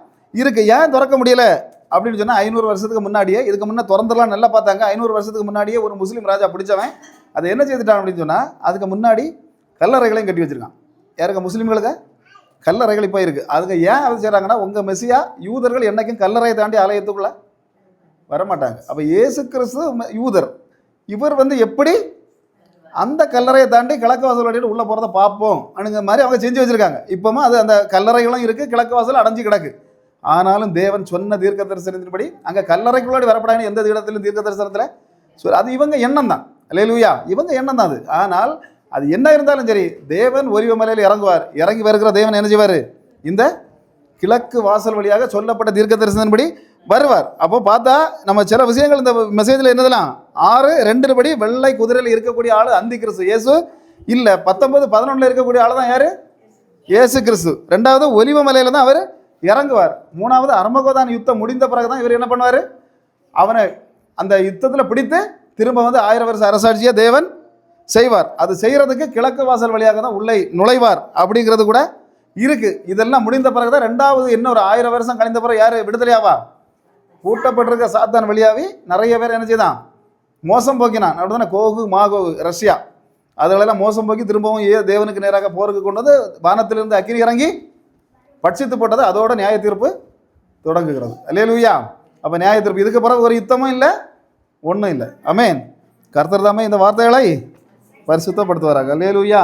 இருக்கு. ஏன் திறக்க முடியல அப்படின்னு சொன்னால், 500 வருஷத்துக்கு முன்னாடியே, இதுக்கு முன்னே திறந்துடலாம் நல்லா பார்த்தாங்க. 500 வருஷத்துக்கு முன்னாடியே ஒரு முஸ்லீம் ராஜா பிடிச்சவன் அதை என்ன செய்துட்டான் அப்படின்னு சொன்னால், அதுக்கு முன்னாடி கல்லறைகளையும் கட்டி வச்சிருக்கான். யாருக்கு, முஸ்லீம்களுக்கு கல்லறைகள் இப்போ இருக்குது. அதுக்கு ஏன் அது செய்கிறாங்கன்னா, உங்கள் மெசியா யூதர்கள் என்றைக்கும் கல்லறையை தாண்டி ஆலயத்துக்குள்ளே வரமாட்டாங்க. அப்போ இயேசு கிறிஸ்து யூதர், இவர் வந்து எப்படி அந்த கல்லறையை தாண்டி கிழக்கு வாசல் வழியில் உள்ளே போகிறத பார்ப்போம் அப்படிங்கிற மாதிரி அவங்க செஞ்சு வச்சுருக்காங்க. இப்போமா அது அந்த கல்லறைகளும் இருக்குது, கிழக்கு வாசல் அடைஞ்சு கிடக்கு. ஆனாலும் தேவன் சொன்ன தீர்க்க தரிசனத்தின்படி அங்கே கல்லறைக்குள்ளாடி வரப்படாதுன்னு எந்த இடத்திலும் தீர்க்க தரிசனத்தில் அது இவங்க எண்ணம் தான். அல்லேலூயா, இவங்க எண்ணம் தான் அது. ஆனால் அது என்ன இருந்தாலும் சரி, தேவன் ஒலிவ மலையில் இறங்குவார். இறங்கி வருகிற தேவன் என்ன செய்வார், இந்த கிழக்கு வாசல் வழியாக சொல்லப்பட்ட தீர்க்க தரிசனத்தின்படி வருவார். அப்போ பார்த்தா நம்ம சில விஷயங்கள் இந்த மெசேஜில் என்னதெல்லாம் 6:2 படி வெள்ளை குதிரையில் இருக்கக்கூடிய ஆள் அந்தி கிறிஸ்து, இயேசு இல்லை. 19:11 இருக்கக்கூடிய ஆள் தான் யார், இயேசு கிறிஸ்து. 2வது ஒலிவ மலையில் தான் அவர் இறங்குவார். 3வது அர்மகோதான் யுத்தம் முடிந்த பிறகு தான் இவர் என்ன பண்ணுவார், அவனை அந்த யுத்தத்தில் பிடித்து திரும்ப வந்து 1000 வருஷ அரசாட்சியை தேவன் செய்வார். அது செய்கிறதுக்கு கிழக்கு வாசல் வழியாக தான் உள்ளே நுழைவார் அப்படிங்கிறது கூட இருக்குது. இதெல்லாம் முடிந்த பிறகு தான் 2வது இன்னொரு 1000 வருஷம் கழிந்த பிறகு யார் விடுதலையாவா, பூட்டப்பட்டிருக்க சாத்தான் வழியாகவே நிறைய பேர் என்ன செய்தான், மோசம் போக்கினான். அப்படி தானே கோகு மாகோகு ரஷ்யா அதுகளெல்லாம் மோசம் போக்கி திரும்பவும் தேவனுக்கு நேராக போருக்கு கொண்டு வந்து வானத்திலிருந்து அக்கினி இறங்கி பட்சித்து போட்டது. அதோட நியாய தீர்ப்பு தொடங்குகிறது. அல்லேலூயா. அப்போ நியாய தீர்ப்பு, இதுக்கு பிறகு ஒரு யுத்தமும் இல்லை, ஒன்றும் இல்லை. ஆமென். கர்த்தர் தாமே இந்த வார்த்தைகளை பரிசுத்தப்படுத்துவாராக. அல்லேலூயா.